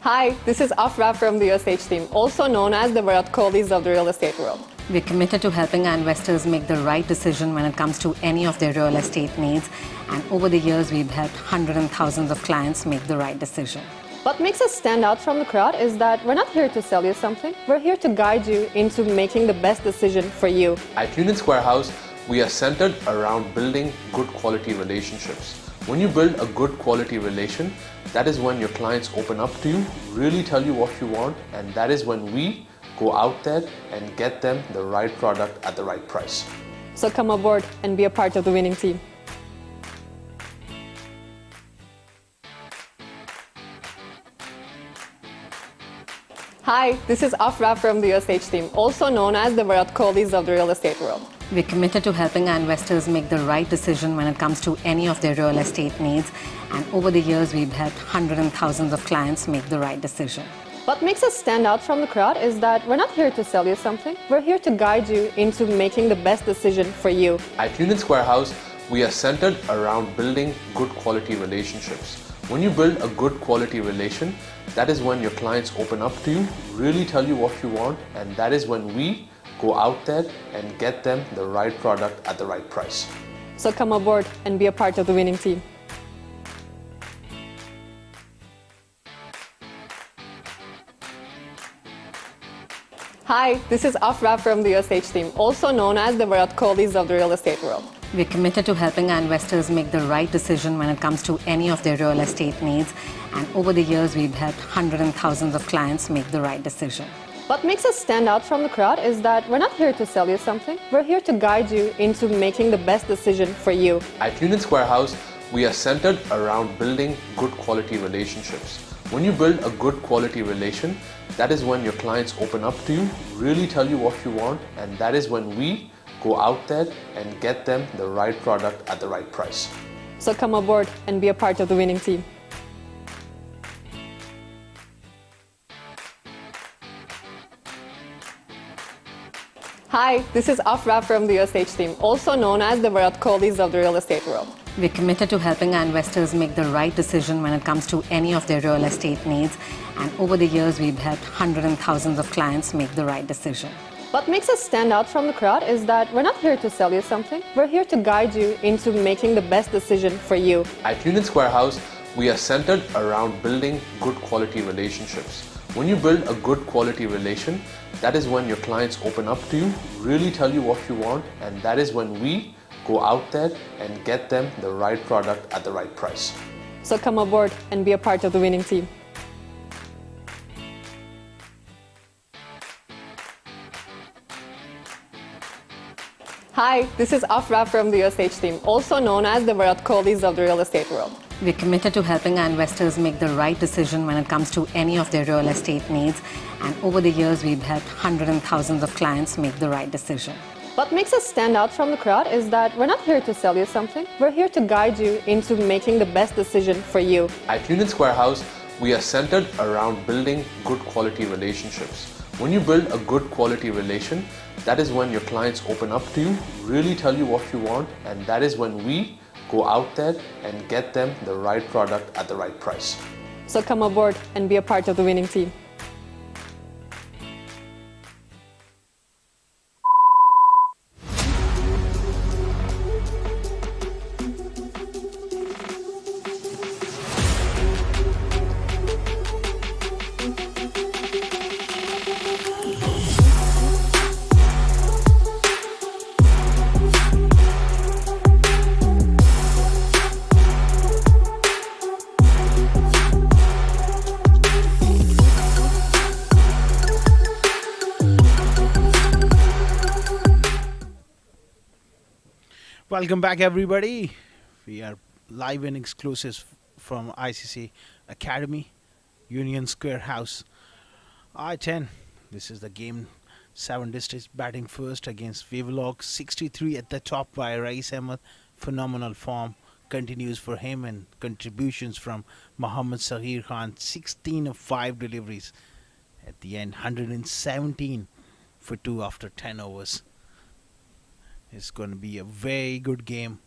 Hi, this is Afra from the USH team, also known as the Virat Kohlis of the real estate world. We're committed to helping our investors make the right decision when it comes to any of their real estate needs. And over the years, we've helped hundreds and thousands of clients make the right decision. What makes us stand out from the crowd is that we're not here to sell you something. We're here to guide you into making the best decision for you. At Union Square House, we are centered around building good quality relationships. When you build a good quality relation, that is when your clients open up to you, really tell you what you want, and that is when we go out there and get them the right product at the right price. So come aboard and be a part of the winning team. Hi, this is Afra from the USH team, also known as the Virat Kohlis of the real estate world. We're committed to helping our investors make the right decision when it comes to any of their real estate needs. And over the years, we've helped hundreds and thousands of clients make the right decision. What makes us stand out from the crowd is that we're not here to sell you something. We're here to guide you into making the best decision for you. At Union Square House, we are centered around building good quality relationships. When you build a good quality relation, that is when your clients open up to you, really tell you what you want, and that is when we go out there and get them the right product at the right price. So come aboard and be a part of the winning team. Hi, this is Afra from the USH team, also known as the Virat Kohlis of the real estate world. We're committed to helping our investors make the right decision when it comes to any of their real estate needs. And over the years, we've helped hundreds and thousands of clients make the right decision. What makes us stand out from the crowd is that we're not here to sell you something. We're here to guide you into making the best decision for you. At Union Square House, we are centered around building good quality relationships. When you build a good quality relation, that is when your clients open up to you, really tell you what you want, and that is when we go out there and get them the right product at the right price. So come aboard and be a part of the winning team. Hi, this is Afra from the USH team, also known as the Virat Kohlis of the real estate world. We're committed to helping our investors make the right decision when it comes to any of their real estate needs. And over the years, we've helped hundreds and thousands of clients make the right decision. What makes us stand out from the crowd is that we're not here to sell you something. We're here to guide you into making the best decision for you. At Union Square House, we are centered around building good quality relationships. When you build a good quality relation, that is when your clients open up to you, really tell you what you want, and that is when we go out there and get them the right product at the right price. So come aboard and be a part of the winning team. Hi, this is Afra from the USH team, also known as the Virat Kohlis of the real estate world. We're committed to helping our investors make the right decision when it comes to any of their real estate needs. And over the years, we've helped hundreds and thousands of clients make the right decision. What makes us stand out from the crowd is that we're not here to sell you something. We're here to guide you into making the best decision for you. At Union Square House, we are centered around building good quality relationships. When you build a good quality relation, that is when your clients open up to you, really tell you what you want, and that is when we go out there and get them the right product at the right price. So come aboard and be a part of the winning team. Welcome back, everybody. We are live and exclusive from ICC Academy, Union Square House. I-10. This is the game. 7 districts batting first against Wavilog. 63 at the top by Rais Ahmed. Phenomenal form continues for him, and contributions from Mohammad Sahir Khan. 16 of 5 deliveries. At the end, 117 for 2 after 10 overs. It's going to be a very good game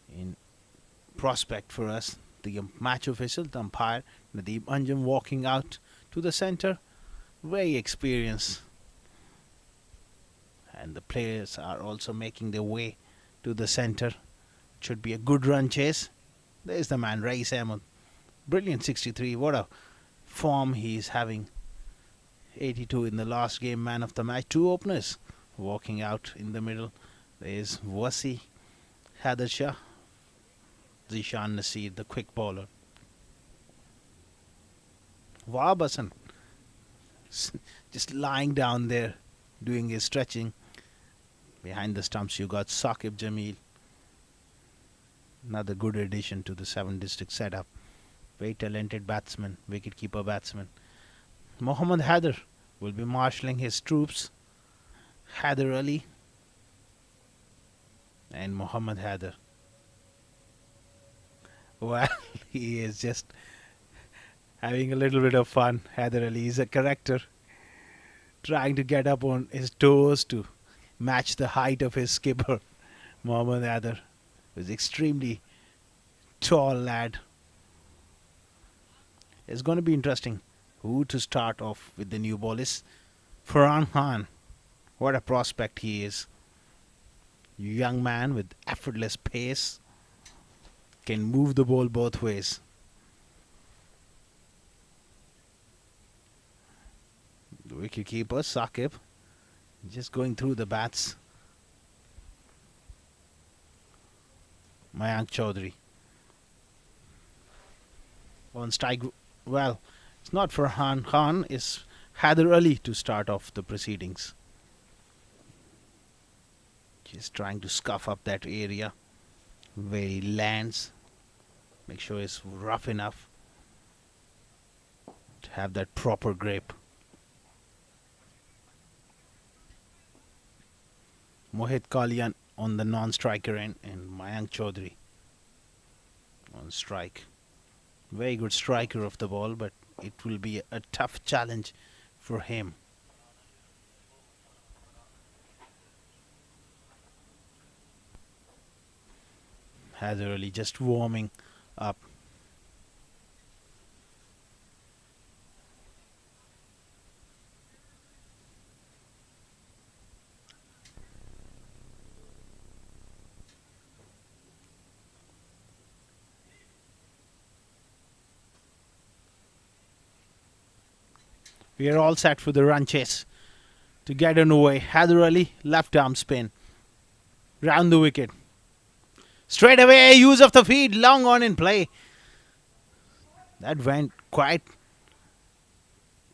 in prospect for us. The match official, the umpire, Nadeem Anjum, walking out to the center. Very experienced. And the players are also making their way to the center. It should be a good run chase. There's the man, Rais Ahmed. Brilliant 63. What a form he's having. 82 in the last game, man of the match. 2 openers. Walking out in the middle, there is Wasi, Haider Shah, Zishan Nasir, the quick bowler. Wahab Hassan, just lying down there, doing his stretching. Behind the stumps, you got Saqib Jamil. Another good addition to the 7 district setup. Very talented batsman, wicketkeeper batsman. Mohammad Haider will be marshalling his troops. Haider Ali and Mohammad Haider. Well, he is just having a little bit of fun. Haider Ali is a character, trying to get up on his toes to match the height of his skipper, Mohammad Haider. Is extremely tall lad. It's going to be interesting who to start off with. The new ball is Farhan Khan. What a prospect he is. Young man with effortless pace. Can move the ball both ways. The wicketkeeper, Saqib, just going through the bats. Mayank Chaudhary. On strike. Well, it's not Farhan Khan, it's Haider Ali to start off the proceedings. Just trying to scuff up that area where he lands. Make sure it's rough enough to have that proper grip. Mohit Kalian on the non-striker end and Mayank Chaudhary on strike. Very good striker of the ball, but it will be a tough challenge for him. Haider Ali just warming up. We are all set for the run chase. To get underway, Haider Ali, left arm spin. Round the wicket. Straight away, use of the feet, long on in play. That went quite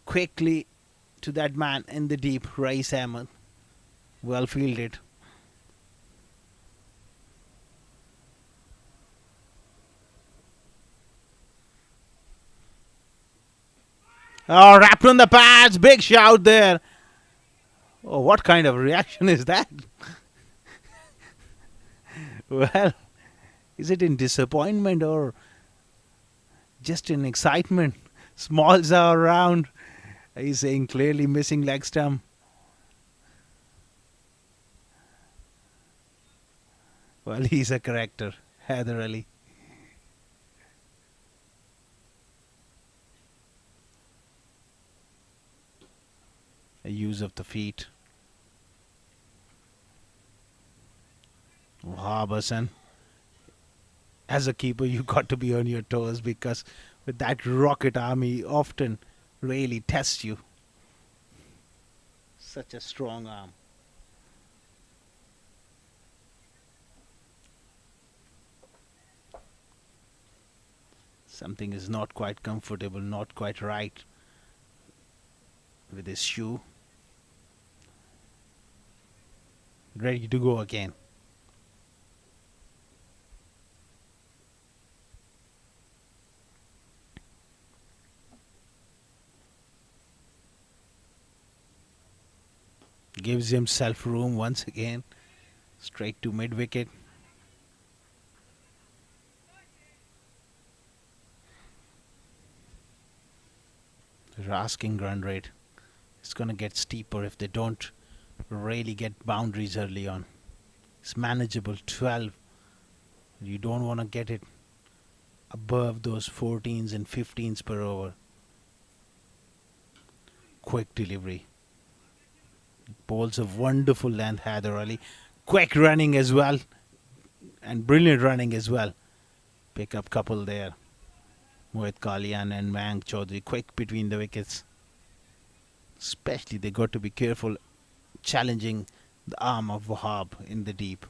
quickly to that man in the deep, Rais Ahmed. Well fielded. Oh, wrapped on the pads. Big shout there. Oh, what kind of reaction is that? Well, is it in disappointment or just in excitement? Smalls are around. He's saying clearly missing leg stump. Well, he's a character, Haider Ali. A use of the feet. Wahab Hassan. As a keeper, you got to be on your toes because with that rocket arm, he often really tests you. Such a strong arm. Something is not quite comfortable, not quite right with his shoe. Ready to go again. Gives himself room once again. Straight to mid wicket. Their asking run rate is going to get steeper if they don't really get boundaries early on. It's manageable, 12. You don't want to get it above those 14s and 15s per over. Quick delivery. Bowls of wonderful length, Haider Ali. Quick running as well. And brilliant running as well. Pick up couple there. Mohit Kalian and Mayank Chaudhary. Quick between the wickets. Especially they got to be careful challenging the arm of Wahab in the deep.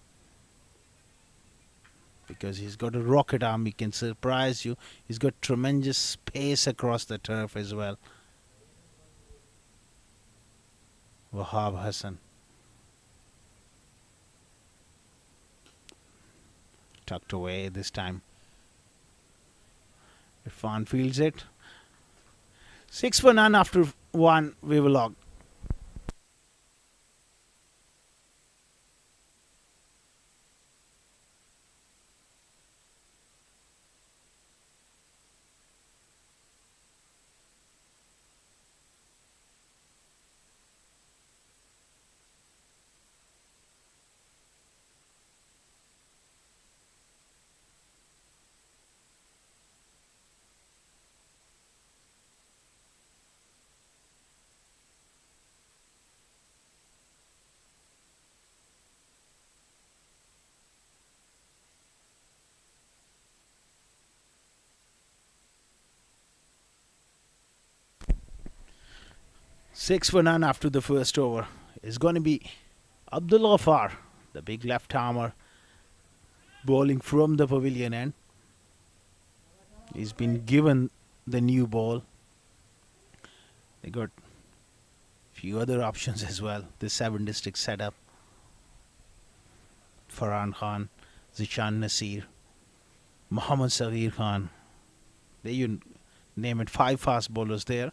Because he's got a rocket arm, he can surprise you. He's got tremendous space across the turf as well. Wahab Hassan. Tucked away this time. Irfan fields it. 6 for none after 1 Wavilog. Six for none after the first over. Is going to be Abdul Ghaffar, the big left armer, bowling from the pavilion end. He's been given the new ball. They got a few other options as well. The 7 district setup. Farhan Khan, Zishan Nasir, Muhammad Saghir Khan. There you name it, 5 fast bowlers there.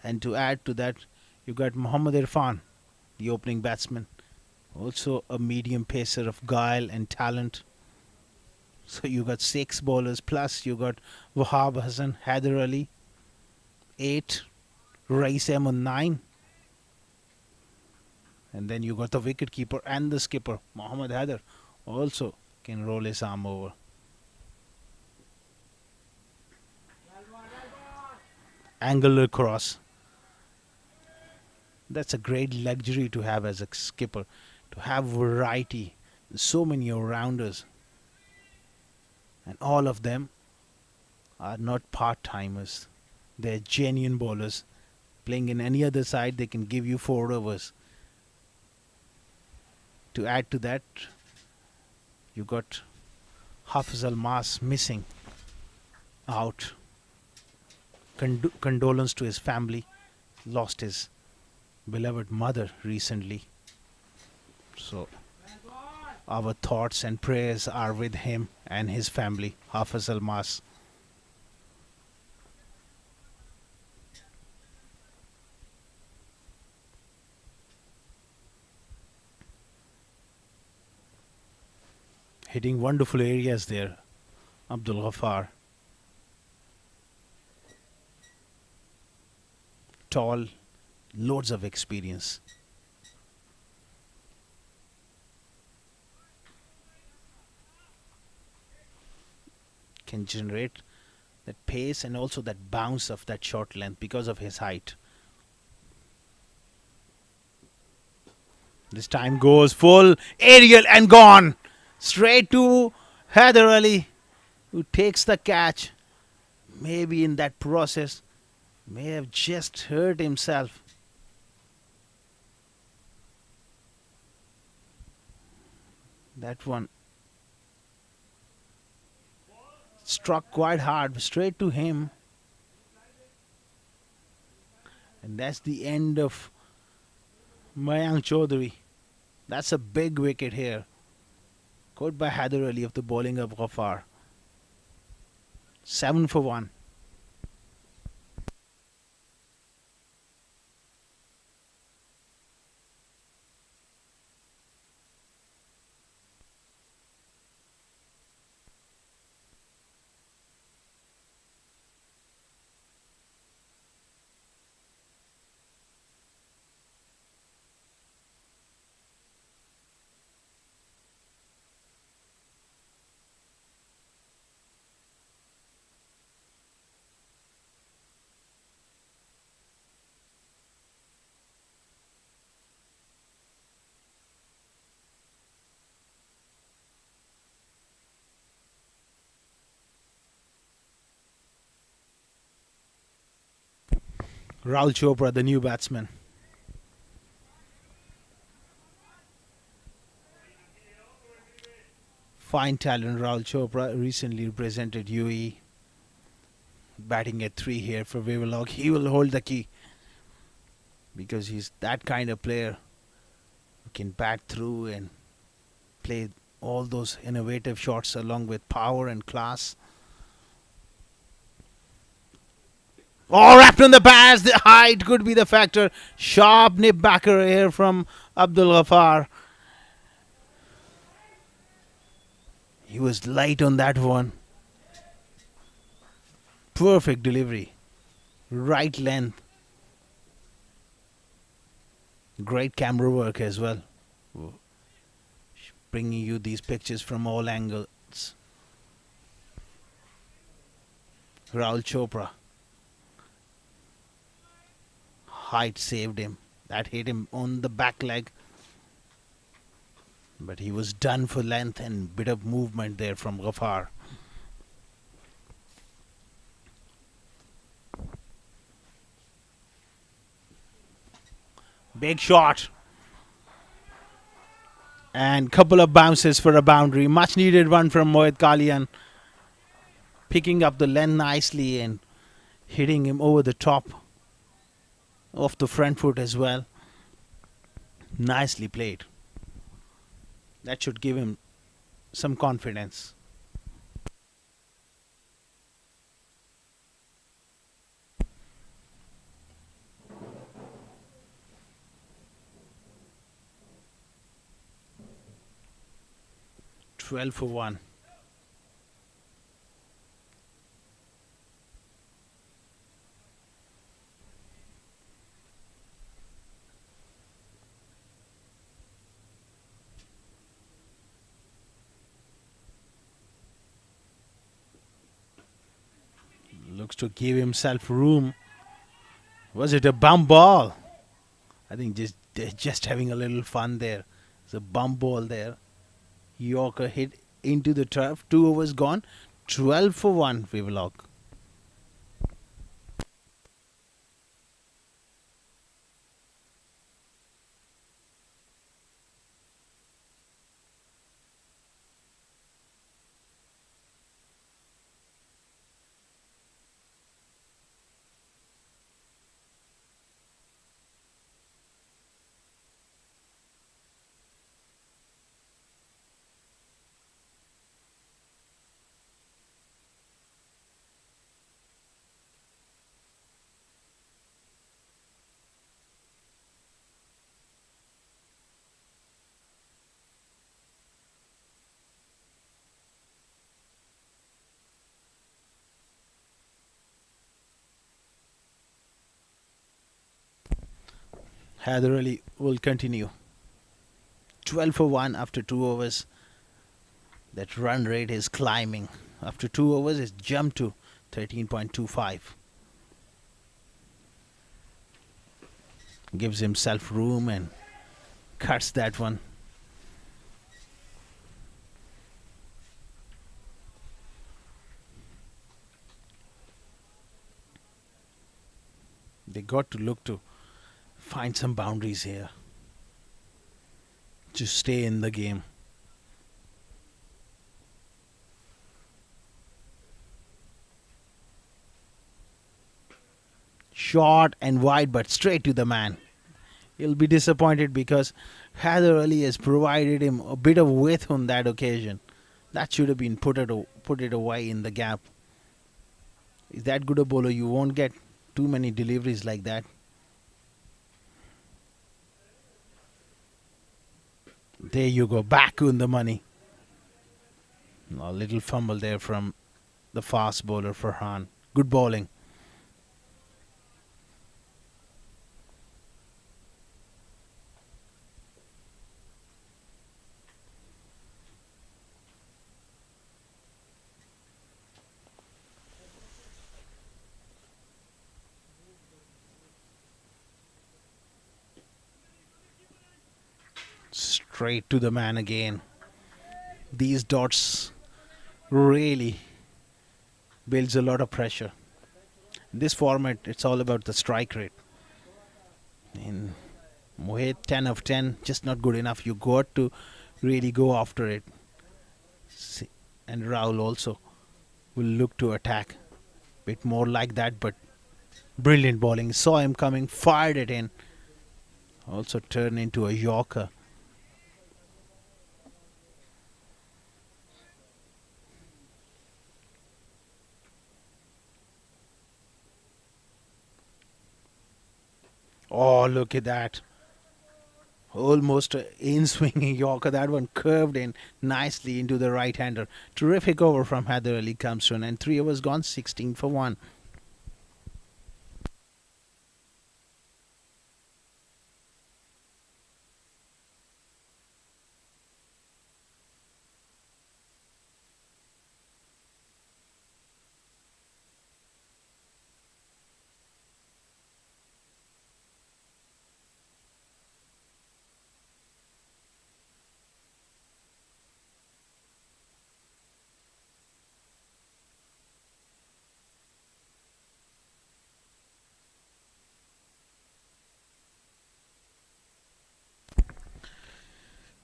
And to add to that, you got Muhammad Irfan, the opening batsman. Also a medium pacer of guile and talent. So you got 6 bowlers plus you got Wahab Hassan, Haider Ali, 8, Rais Ahmed 9. And then you got the wicketkeeper and the skipper, Mohammad Haider, also can roll his arm over. Angular cross. That's a great luxury to have as a skipper, to have variety. So many all-rounders. And all of them are not part-timers. They're genuine bowlers Playing in any other side, they can give you 4 overs. To add to that, you got Hafiz Almas missing out. Condolence to his family. Lost his beloved mother recently. So our thoughts and prayers are with him and his family, Hafiz Almas. Hitting wonderful areas there, Abdul Ghaffar. Tall, loads of experience. Can generate that pace and also that bounce of that short length because of his height. This time goes full aerial and gone. Straight to Haider Ali, who takes the catch. Maybe in that process, may have just hurt himself. That one struck quite hard, straight to him. And that's the end of Mayank Chaudhary. That's a big wicket here. Caught by Haider Ali of the bowling of Ghaffar. 7 for 1. Rahul Chopra, the new batsman. Fine talent, Rahul Chopra. Recently represented UAE. Batting at 3 here for Wavilog. He will hold the key. Because he's that kind of player who can bat through and play all those innovative shots along with power and class. Oh, wrapped on the pads. The height could be the factor. Sharp nip backer here from Abdul Ghaffar. He was light on that one. Perfect delivery. Right length. Great camera work as well. Bringing you these pictures from all angles. Rahul Chopra. Height saved him. That hit him on the back leg. But he was done for length and bit of movement there from Ghaffar. Big shot. And couple of bounces for a boundary. Much needed one from Mohit Kalian. Picking up the length nicely and hitting him over the top. Off the front foot as well. Nicely played. That should give him some confidence. Twelve for 1. Looks to give himself room. Was it a bump ball? I think just having a little fun there. It's a bump ball there. Yorker hit into the turf. 2 overs gone. 12 for 1, Wavilog. Hyder Ali will continue. 12 for 1 after 2 overs. That run rate is climbing. After 2 overs, it's jumped to 13.25. Gives himself room and cuts that one. They got to look to find some boundaries here to stay in the game. Short and wide, but straight to the man. He'll be disappointed because Hyder Ali has provided him a bit of width on that occasion. That should have been put it away in the gap. Is that good a bowler? You won't get too many deliveries like that. There you go, back on the money. A little fumble there from the fast bowler Farhan. Good bowling. Straight to the man again. These dots really builds a lot of pressure. In this format, it's all about the strike rate. In Mohit, 10 of 10, just not good enough. You got to really go after it. And Rahul also will look to attack. Bit more like that, but brilliant bowling. Saw him coming, fired it in. Also turned into a Yorker. Oh, look at that. Almost an in-swinging Yorker. That one curved in nicely into the right-hander. Terrific over from Hyder Ali comes to an end. 3 overs gone, 16 for 1.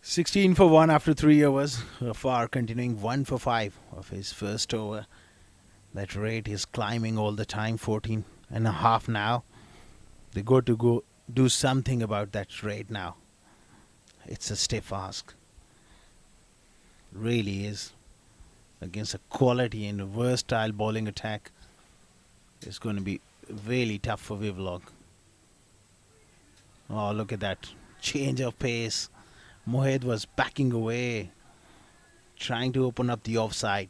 Sixteen for 1 after 3 overs. Far continuing 1 for 5 of his first over. That rate is climbing all the time. 14.5 now. They got to go do something about that rate now. It's a stiff ask. Really is. Against a quality and versatile bowling attack, it's going to be really tough for Wavilog. Oh, look at that. Change of pace. Mohit was backing away, trying to open up the offside.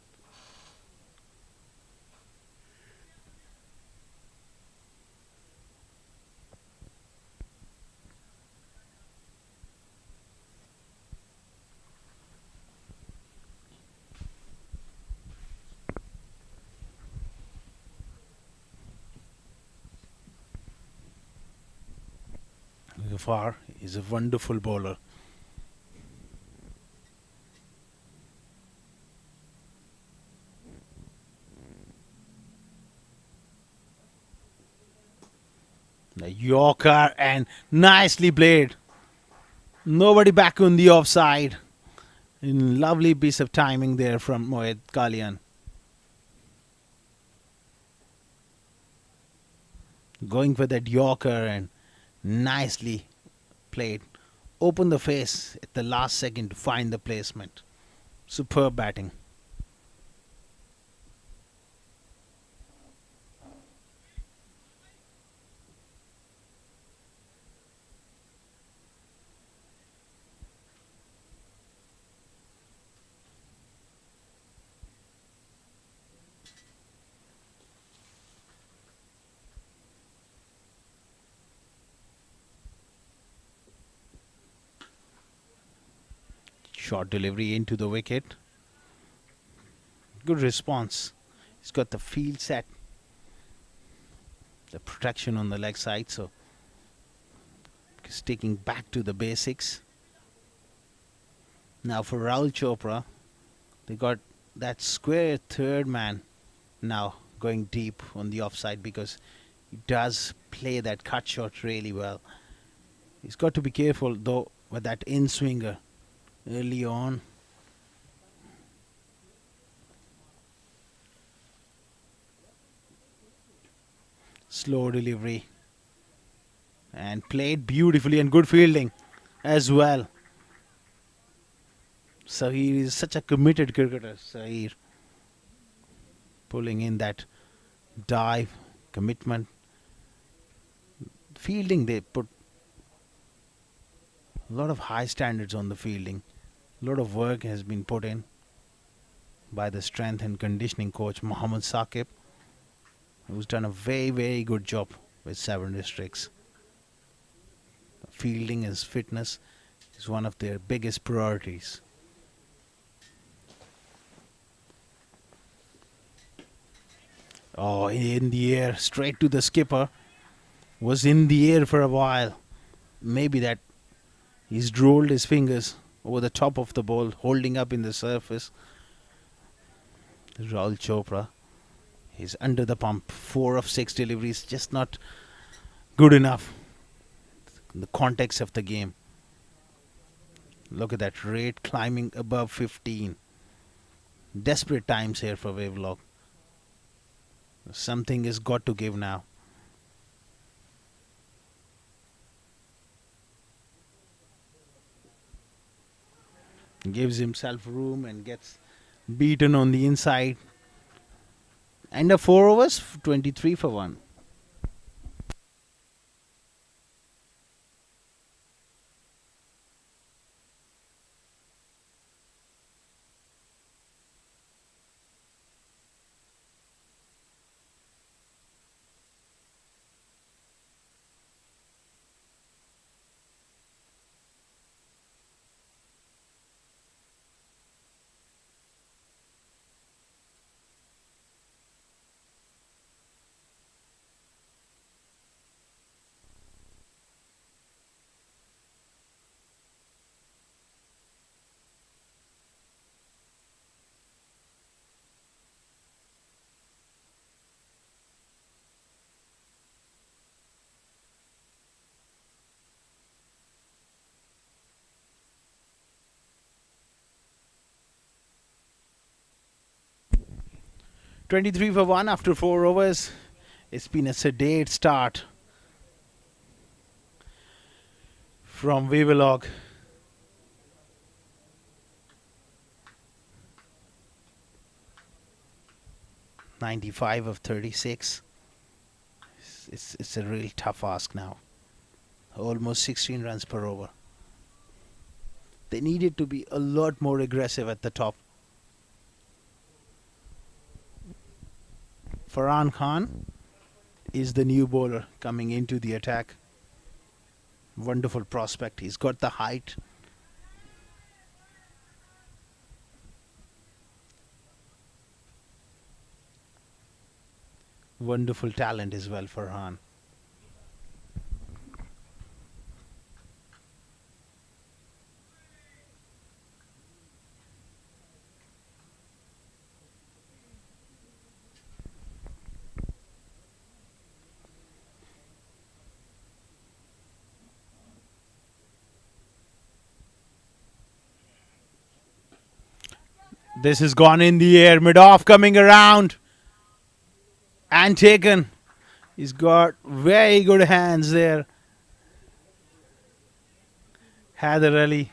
Ghaffar is a wonderful bowler. The Yorker and nicely played. Nobody back on the offside. Lovely piece of timing there from Mohit Kalian. Going for that Yorker and nicely played. Open the face at the last second to find the placement. Superb batting. Short delivery into the wicket. Good response. He's got the field set. The protection on the leg side, so he's taking back to the basics. Now for Rahul Chopra, they got that square third man now going deep on the offside because he does play that cut shot really well. He's got to be careful though with that in-swinger early on. Slow delivery and played beautifully, and good fielding as well. Sahir is such a committed cricketer. Sahir pulling in that dive, commitment. Fielding, they put a lot of high standards on the fielding. A lot of work has been put in by the strength and conditioning coach Mohammad Saqib, who's done a very, very good job with 7 districts. Fielding and fitness is one of their biggest priorities. Oh, in the air, straight to the skipper. Was in the air for a while. Maybe that he's rolled his fingers over the top of the ball, holding up in the surface. Rahul Chopra. He's under the pump. 4 of 6 deliveries, just not good enough in the context of the game. Look at that rate climbing above 15. Desperate times here for Wavilog. Something has got to give now. Gives himself room and gets beaten on the inside. End of 4 overs, 23 for 1. "23 for 1 after 4 overs. It's been a sedate start from Wavilog. "95 of 36. It's a really tough ask now. Almost 16 runs per over. They needed to be a lot more aggressive at the top. Farhan Khan is the new bowler coming into the attack. Wonderful prospect. He's got the height. Wonderful talent as well, Farhan. This has gone in the air. Mid-off coming around. And taken. He's got very good hands there. Haider Ali.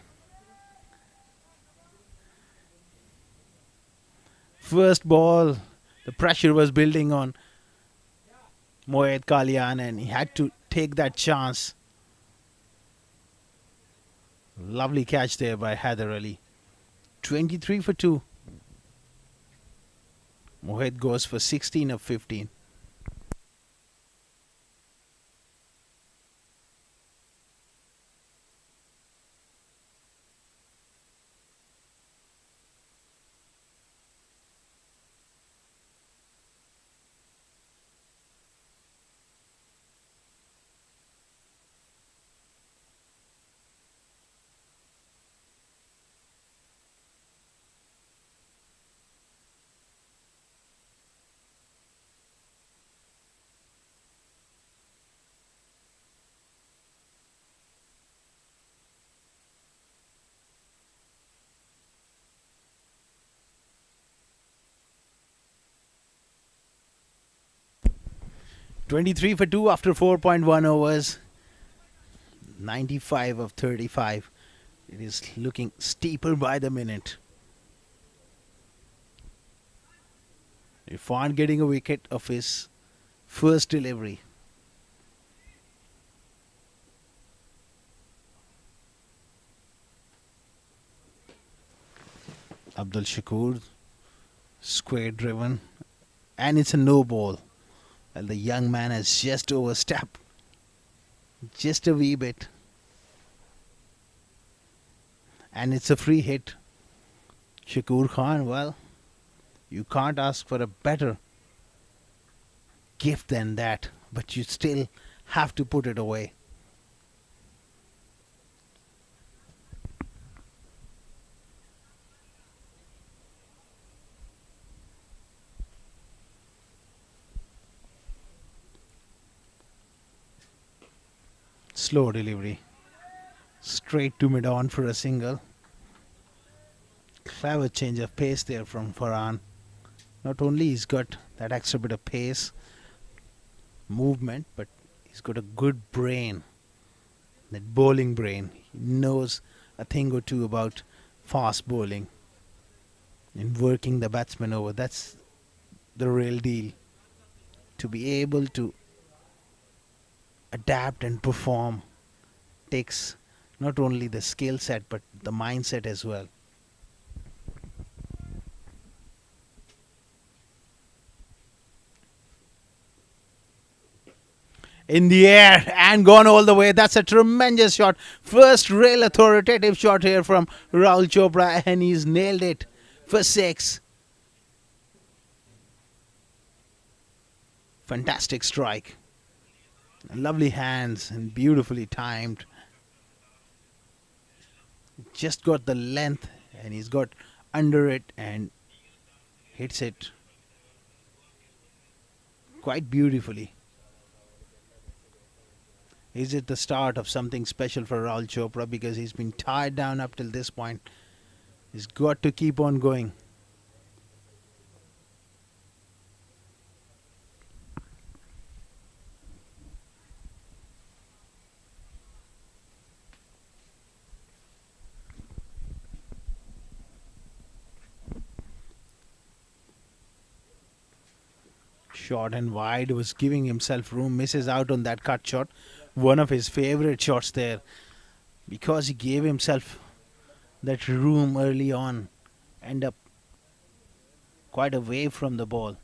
First ball, the pressure was building on Mohit Kalyan and he had to take that chance. Lovely catch there by Haider Ali. 23 for 2. Mohit goes for 16 of 15. 23 for 2 after 4.1 overs. 95 of 35. It is looking steeper by the minute. Irfan getting a wicket of his first delivery. Abdul Shakur, square driven, and it's a no ball. Well, the young man has just overstepped just a wee bit, and it's a free hit. Shakur Khan, well, you can't ask for a better gift than that, but you still have to put it away. Slow delivery. Straight to mid-on for a single. Clever change of pace there from Farhan. Not only he's got that extra bit of pace, movement, but he's got a good brain. That bowling brain. He knows a thing or two about fast bowling and working the batsman over. That's the real deal. To be able to adapt and perform takes not only the skill set but the mindset as well. In the air and gone all the way. That's a tremendous shot. First real authoritative shot here from Rahul Chopra, and he's nailed it for 6. Fantastic strike. Lovely hands and beautifully timed. Just got the length and he's got under it and hits it quite beautifully. Is it the start of something special for Rahul Chopra? Because he's been tied down up till this point. He's got to keep on going. Short and wide, was giving himself room, misses out on that cut shot. One of his favorite shots there, because he gave himself that room early on. End up quite away from the ball.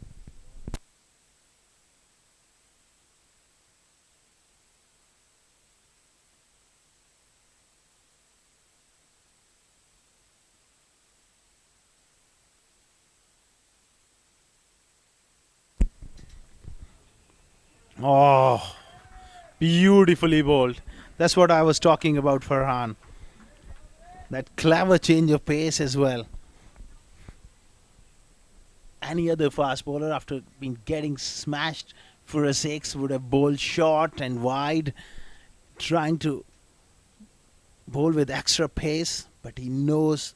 Oh, beautifully bowled. That's what I was talking about, Farhan. That clever change of pace as well. Any other fast bowler, after being getting smashed for a 6, would have bowled short and wide, trying to bowl with extra pace, but he knows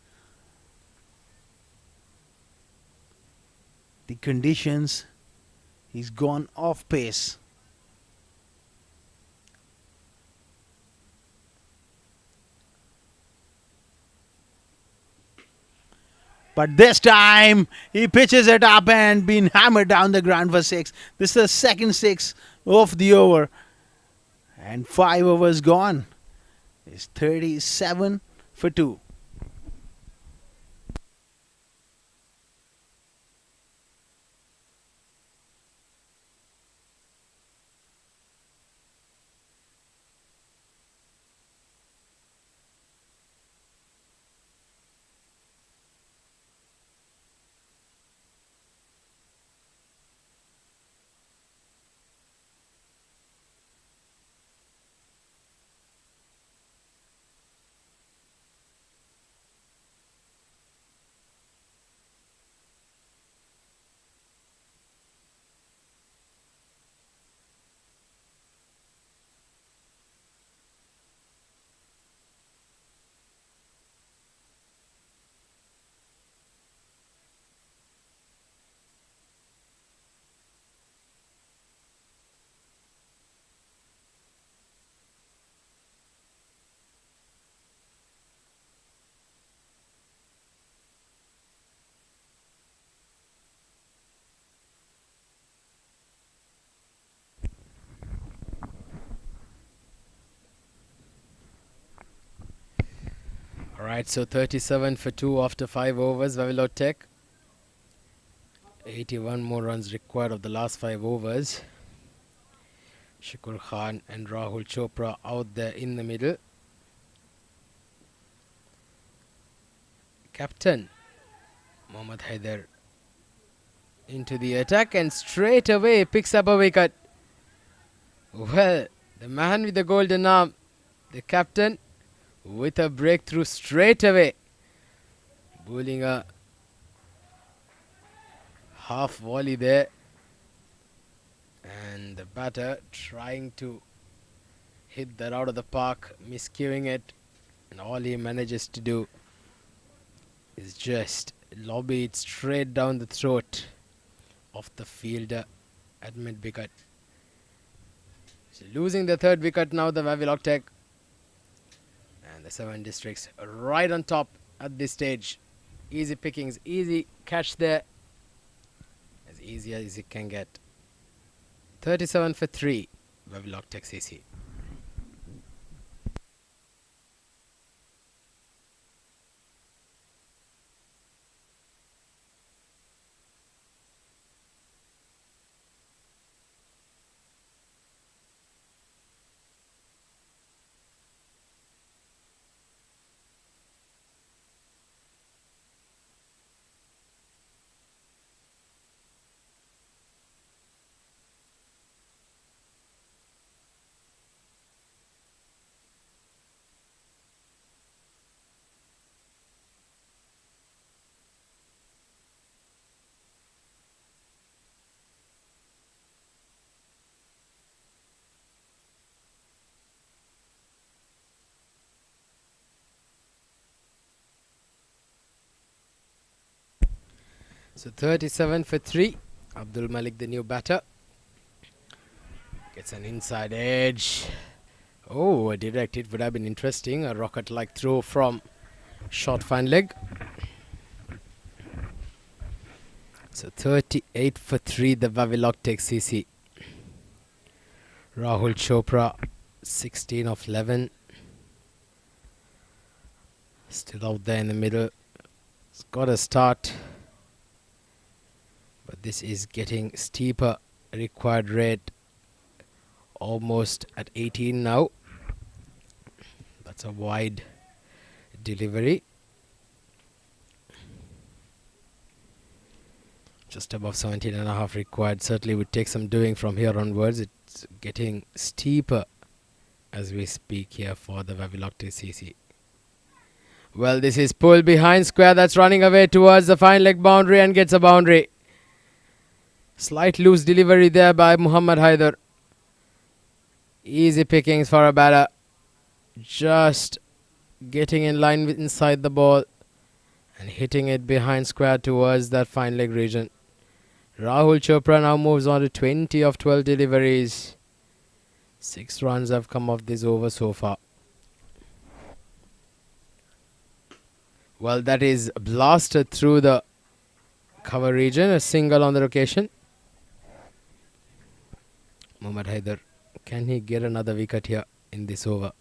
the conditions. He's gone off pace. But this time, he pitches it up and been hammered down the ground for 6. This is the second 6 of the over. And 5 overs gone. It's 37 for 2. Alright, so 37 for 2 after 5 overs, Wavilog Tech. 81 more runs required of the last 5 overs. Shakur Khan and Rahul Chopra out there in the middle. Captain Mohammad Haider into the attack and straight away picks up a wicket. Well, the man with the golden arm, the captain, with a breakthrough straight away, bowling a half volley there, and the batter trying to hit that out of the park, miscuing it, and all he manages to do is just lobby it straight down the throat of the fielder at mid-wicket. So losing the 3rd wicket now, the Wavilog Tech, and the 7 districts right on top at this stage. Easy pickings, easy catch there, as easy as it can get. 37 for 3, Wavilog Tech CC. So 37 for 3. Abdul Malik, the new batter, gets an inside edge. Oh, a direct. It would have been interesting. A rocket-like throw from short fine leg. So 38 for 3, the Wavilog Tech CC. Rahul Chopra, 16 of 11. Still out there in the middle. It's got a start, but this is getting steeper. Required rate almost at 18 now. That's a wide delivery. Just above 17.5 required. Certainly would take some doing from here onwards. It's getting steeper as we speak here for the Wavilog Tech CC. Well, this is pulled behind square. That's running away towards the fine leg boundary and gets a boundary. Slight loose delivery there by Muhammad Haider. Easy pickings for a batter. Just getting in line with inside the ball and hitting it behind square towards that fine leg region. Rahul Chopra now moves on to 20 of 12 deliveries. 6 runs have come off this over so far. Well, that is blasted through the cover region. A single on the occasion. Muhammad Haider, can he get another wicket here in this over?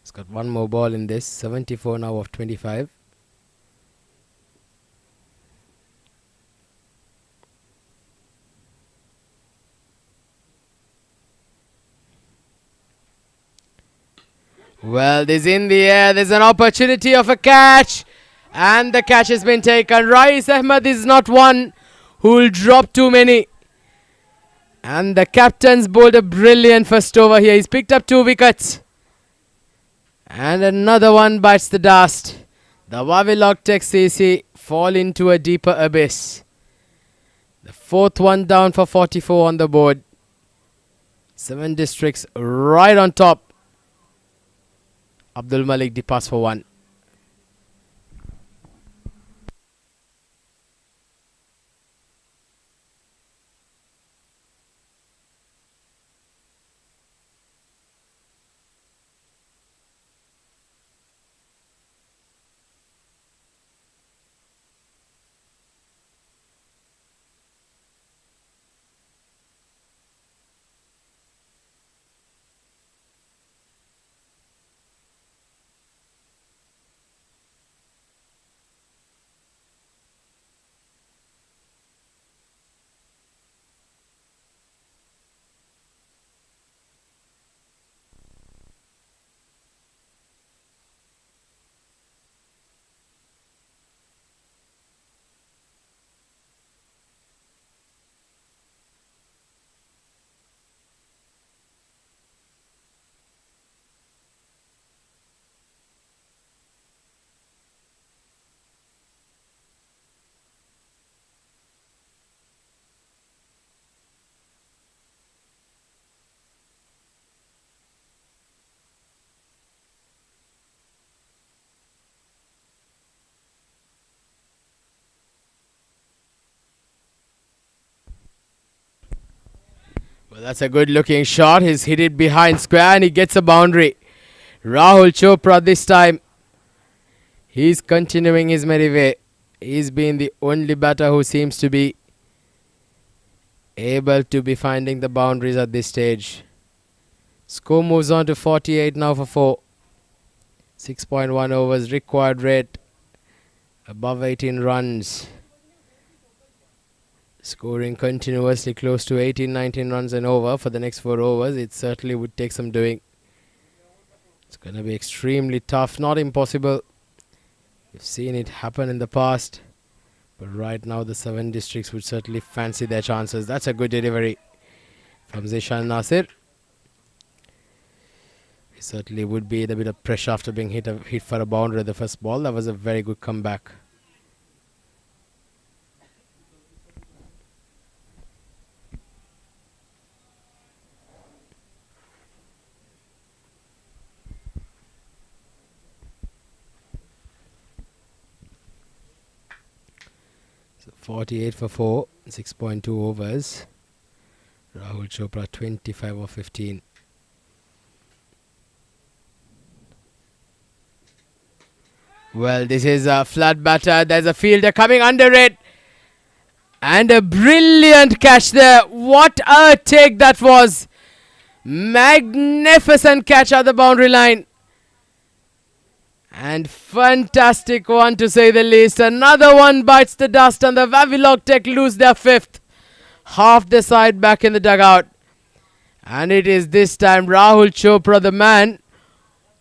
He's got one more ball in this. 74 now of 25. Well, this is in the air. There's an opportunity of a catch. And the catch has been taken. Rais Ahmed is not one who will drop too many. And the captain's bowled a brilliant first over here. He's picked up 2 wickets. And another one bites the dust. The Wavilog Tech CC fall into a deeper abyss. The 4th one down for 44 on the board. 7 districts right on top. Abdul Malik departs for 1. Well, that's a good looking shot. He's hit it behind square and he gets a boundary. Rahul Chopra this time. He's continuing his merry way. He's been the only batter who seems to be able to be finding the boundaries at this stage. Score moves on to 48 now for 4. 6.1 overs required rate. Above 18 runs. Scoring continuously close to 18-19 runs and over for the next 4 overs. It certainly would take some doing. It's going to be extremely tough, not impossible. We've seen it happen in the past. But right now the 7 districts would certainly fancy their chances. That's a good delivery from Zishan Nasir. He certainly would be in a bit of pressure after being hit for a boundary at the first ball. That was a very good comeback. So 48 for 4, 6.2 overs. Rahul Chopra 25 of 15. Well, this is a flat batter. There's a fielder coming under it. And a brilliant catch there. What a take that was. Magnificent catch at the boundary line. And fantastic one to say the least. Another one bites the dust and the Wavilog Tech lose their 5th. Half the side back in the dugout. And it is this time Rahul Chopra, the man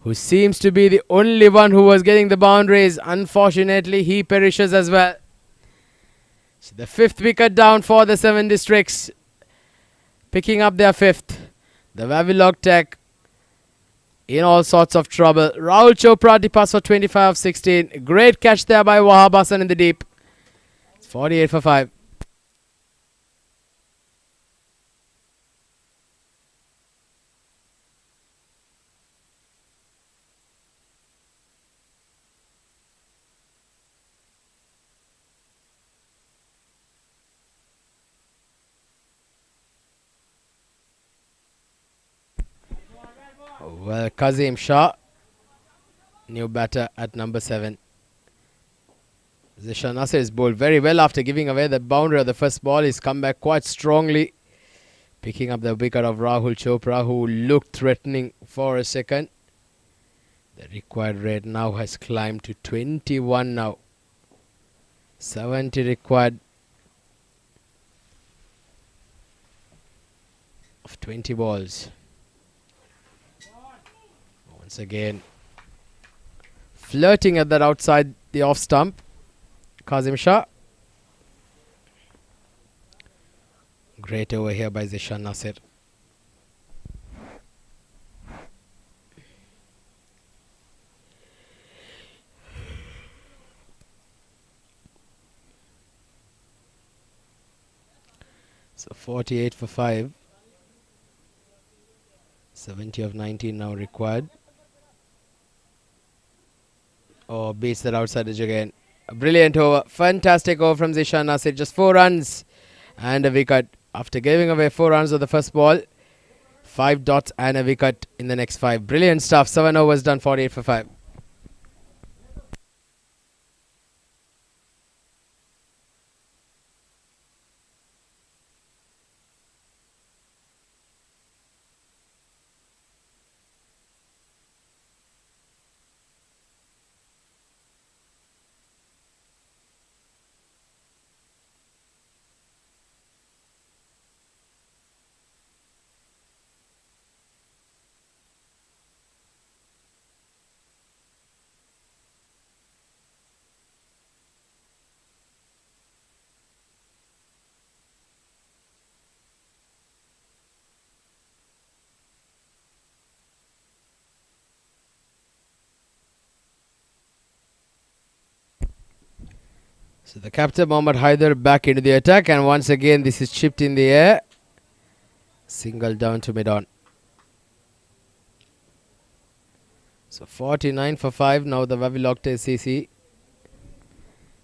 who seems to be the only one who was getting the boundaries. Unfortunately, he perishes as well. So the 5th wicket down for the 7 districts. Picking up their 5th. The Wavilog Tech in all sorts of trouble. Rahul Chopra departs for 25 of 16. Great catch there by Wahab Hassan in the deep. It's 48 for 5. Well, Kazim Shah, new batter at number 7. Zishan Nasir is bowled very well after giving away the boundary of the first ball. He's come back quite strongly, picking up the wicket of Rahul Chopra, who looked threatening for a second. The required rate now has climbed to 21 now. 70 required of 20 balls. Once again, flirting at that outside the off stump, Kazim Shah. Great over here by Zishan Nasir. So 48 for 5. 70 of 19 now required. Oh, beats that outside edge again. A brilliant over. Fantastic over from Zishan Nasir. Just 4 runs and a wicket. After giving away 4 runs of the first ball, 5 dots and a wicket in the next 5. Brilliant stuff. 7 overs done, 48 for 5. So the captain Mohammad Haider back into the attack, and once again this is chipped in the air. Single down to mid-on. So 49 for 5 now the Wavilog Tech ICC.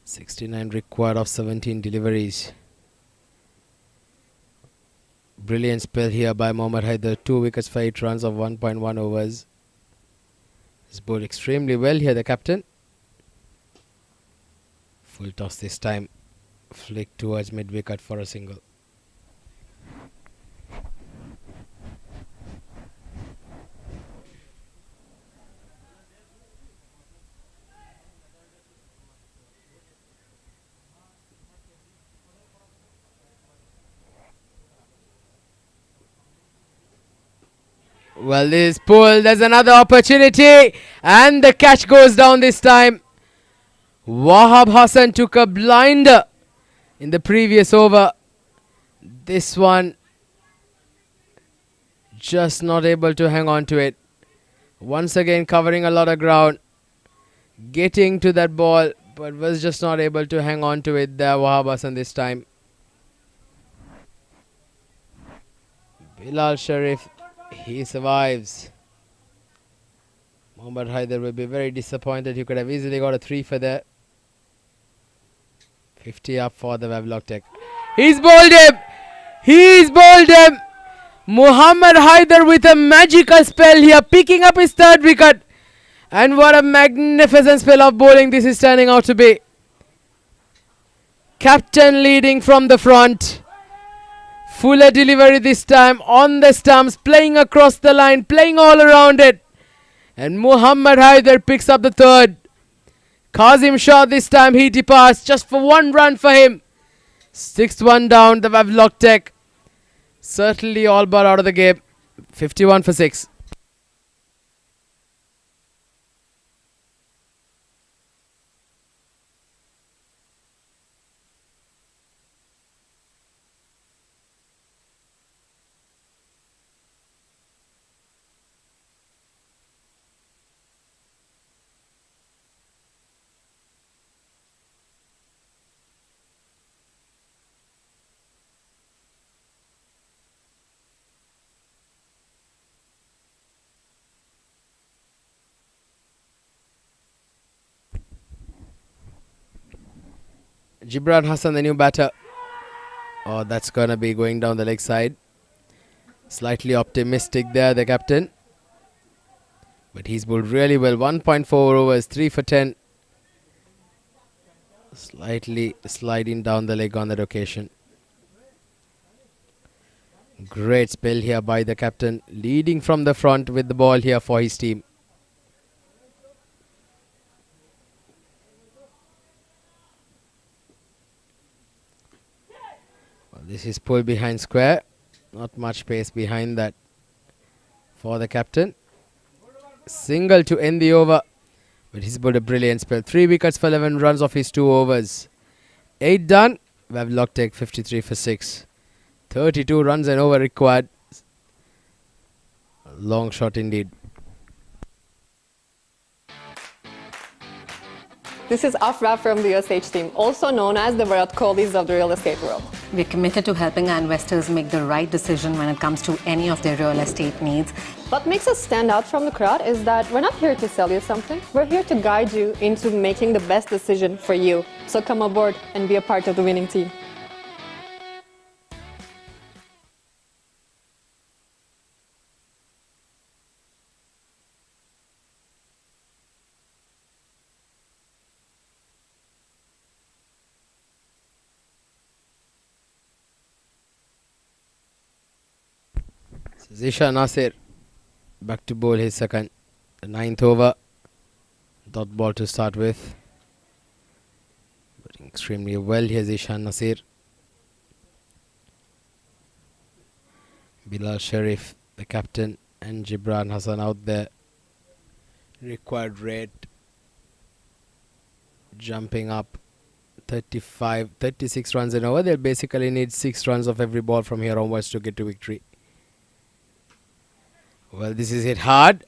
69 required of 17 deliveries. Brilliant spell here by Mohammad Haider. 2 wickets for 8 runs of 1.1 overs. He's bowled extremely well here, the captain. Full toss this time. Flick towards mid-wicket for a single. Well, this is pulled. There's another opportunity. And the catch goes down this time. Wahab Hassan took a blinder in the previous over. This one just not able to hang on to it. Once again covering a lot of ground. Getting to that ball, but was just not able to hang on to it there, Wahab Hassan this time. Bilal Sharif, he survives. Mohammad Haider will be very disappointed. He could have easily got a 3 for there. 50 up for the Wavilog Tech. He's bowled him! He's bowled him! Mohammad Haider with a magical spell here, picking up his 3rd wicket. And what a magnificent spell of bowling this is turning out to be. Captain leading from the front. Fuller delivery this time on the stumps, playing across the line, playing all around it. And Mohammad Haider picks up the 3rd. Kazim Shah this time he departs just for 1 run for him. 6th one down, the Wavilog Tech. Certainly all but out of the game. 51 for 6. Gibran Hassan, the new batter. Oh, that's going to be going down the leg side. Slightly optimistic there, the captain. But he's bowled really well. 1.4 overs, 3 for 10. Slightly sliding down the leg on that occasion. Great spell here by the captain. Leading from the front with the ball here for his team. This is pulled behind square. Not much pace behind that for the captain. Single to end the over. But he's bowled a brilliant spell. 3 wickets for 11 runs off his 2 overs. 8 done. Wavilog Tech 53 for 6. 32 runs and over required. A long shot indeed. This is Afra from the USH team, also known as the Virat Kohlis of the real estate world. We're committed to helping our investors make the right decision when it comes to any of their real estate needs. What makes us stand out from the crowd is that we're not here to sell you something. We're here to guide you into making the best decision for you. So come aboard and be a part of the winning team. Zisha Nasir back to bowl his second. The 9th over. Dot ball to start with. But extremely well here, Zisha Nasir. Bilal Sharif, the captain, and Gibran Hassan out there. Required rate. Jumping up 36 runs and over. They'll basically need 6 runs of every ball from here onwards to get to victory. Well, this is hit hard.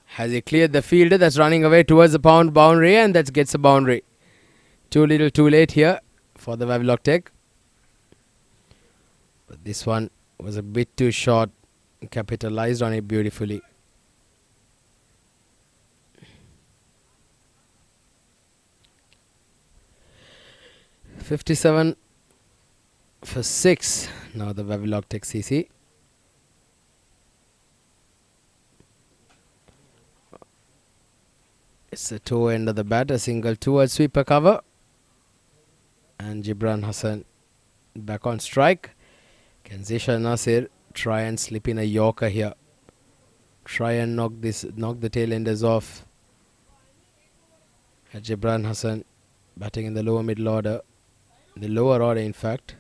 Has he cleared the fielder that's running away towards the boundary, and that gets a boundary. Too little too late here for the Wavilog Tech. But this one was a bit too short. Capitalized on it beautifully. (57) for 6. Now the Wavilog Tech CC. It's the toe end of the bat, a single towards sweeper cover. And Gibran Hassan back on strike. Can Zisha Nasir try and slip in a Yorker here? Try and knock the tail enders off. Gibran Hassan batting in the lower middle order. The lower order, in fact.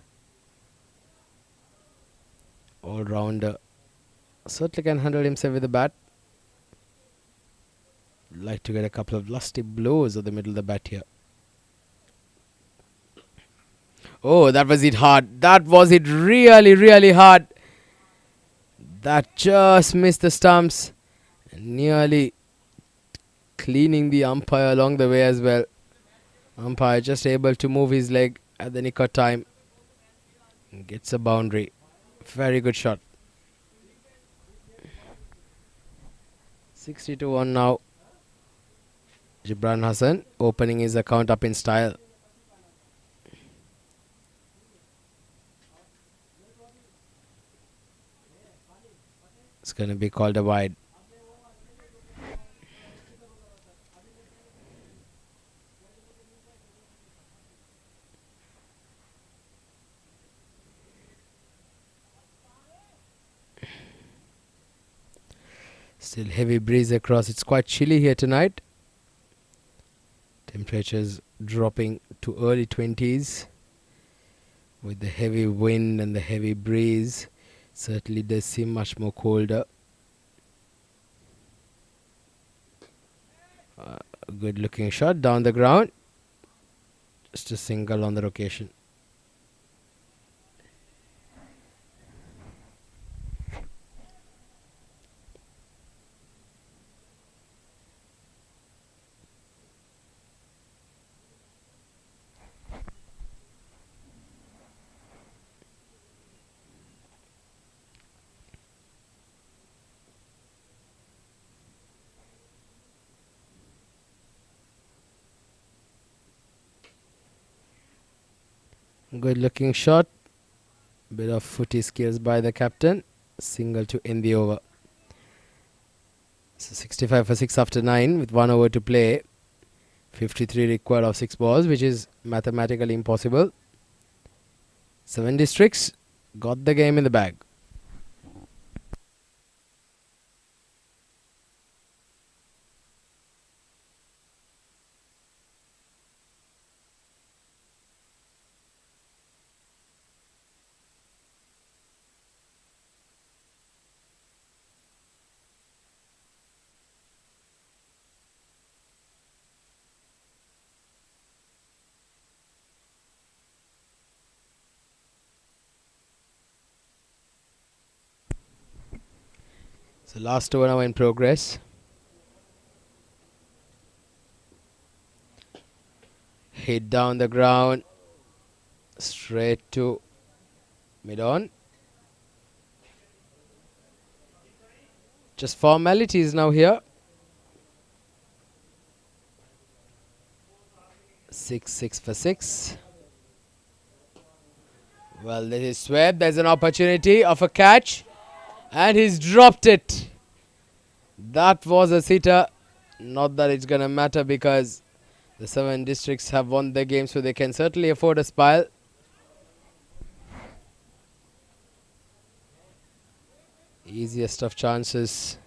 All-rounder. Certainly can handle himself with the bat. Like to get a couple of lusty blows at the middle of the bat here. Oh, that was it hard. That was it really, really hard. That just missed the stumps. Nearly cleaning the umpire along the way as well. Umpire just able to move his leg at the nick of time. Gets a boundary. Very good shot. 60-1 now. Gibran Hassan opening his account up in style. It's going to be called a wide. Still heavy breeze across. It's quite chilly here tonight. Temperatures dropping to early 20s. With the heavy wind and the heavy breeze, certainly does seem much more colder. A good looking shot down the ground. Just a single on the occasion. Good looking shot. Bit of footy skills by the captain. Single to end the over. So 65 for 6 after 9 with 1 over to play. 53 required of 6 balls, which is mathematically impossible. 7 districts got the game in the bag. So last over now in progress. Hit down the ground. Straight to mid-on. Just formalities now here. 6 for 6. Well, this is swept. There's an opportunity of a catch. And he's dropped it. That was a sitter. Not that it's going to matter because the 7 districts have won the game, so they can certainly afford a spile. Easiest of chances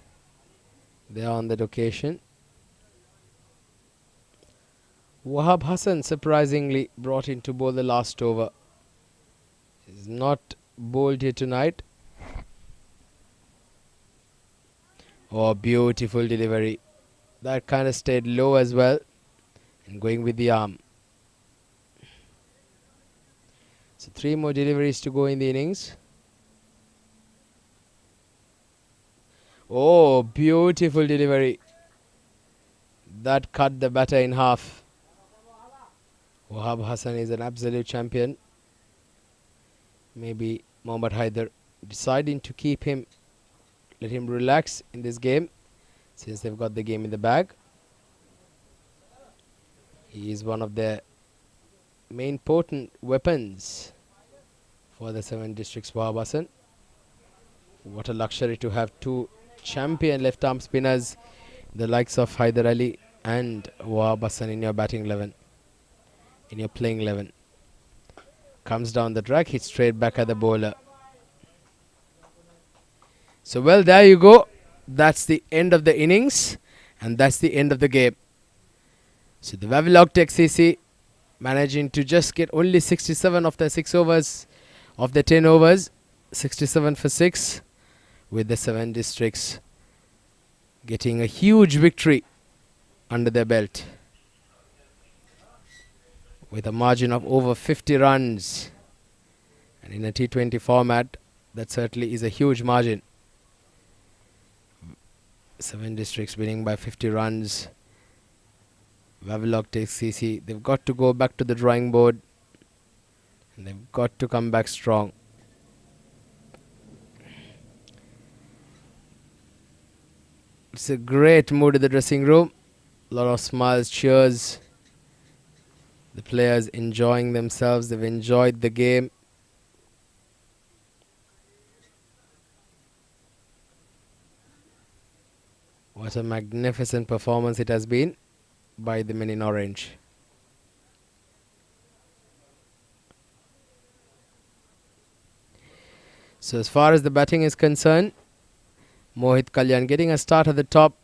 there on that occasion. Wahab Hassan surprisingly brought in to bowl the last over. He's not bowled here tonight. Oh, beautiful delivery. That kind of stayed low as well. And going with the arm. So 3 more deliveries to go in the innings. Oh, beautiful delivery. That cut the batter in half. Wahab Hassan is an absolute champion. Maybe Mohammad Haider deciding to keep him, let him relax in this game since they've got the game in the bag. He is one of their main potent weapons for the 7 districts. Wahab Hassan. What a luxury to have two champion left arm spinners, the likes of Haider Ali and Wahab Hassan in your batting 11, in your playing 11. Comes down the track, hits straight back at the bowler. So well, there you go. That's the end of the innings, and that's the end of the game. So the Wavilog Tech CC managing to just get only 67 of the 6 overs, of the 10 overs, 67 for 6, with the 7 districts getting a huge victory under their belt with a margin of over 50 runs. And in a T20 format, that certainly is a huge margin. 7 districts winning by 50 runs. Wavilog Tech CC, they've got to go back to the drawing board, and they've got to come back strong. It's a great mood in the dressing room. A lot of smiles, cheers. The players enjoying themselves. They've enjoyed the game. What a magnificent performance it has been by the men in orange. So as far as the batting is concerned, Mohit Kalyan getting a start at the top,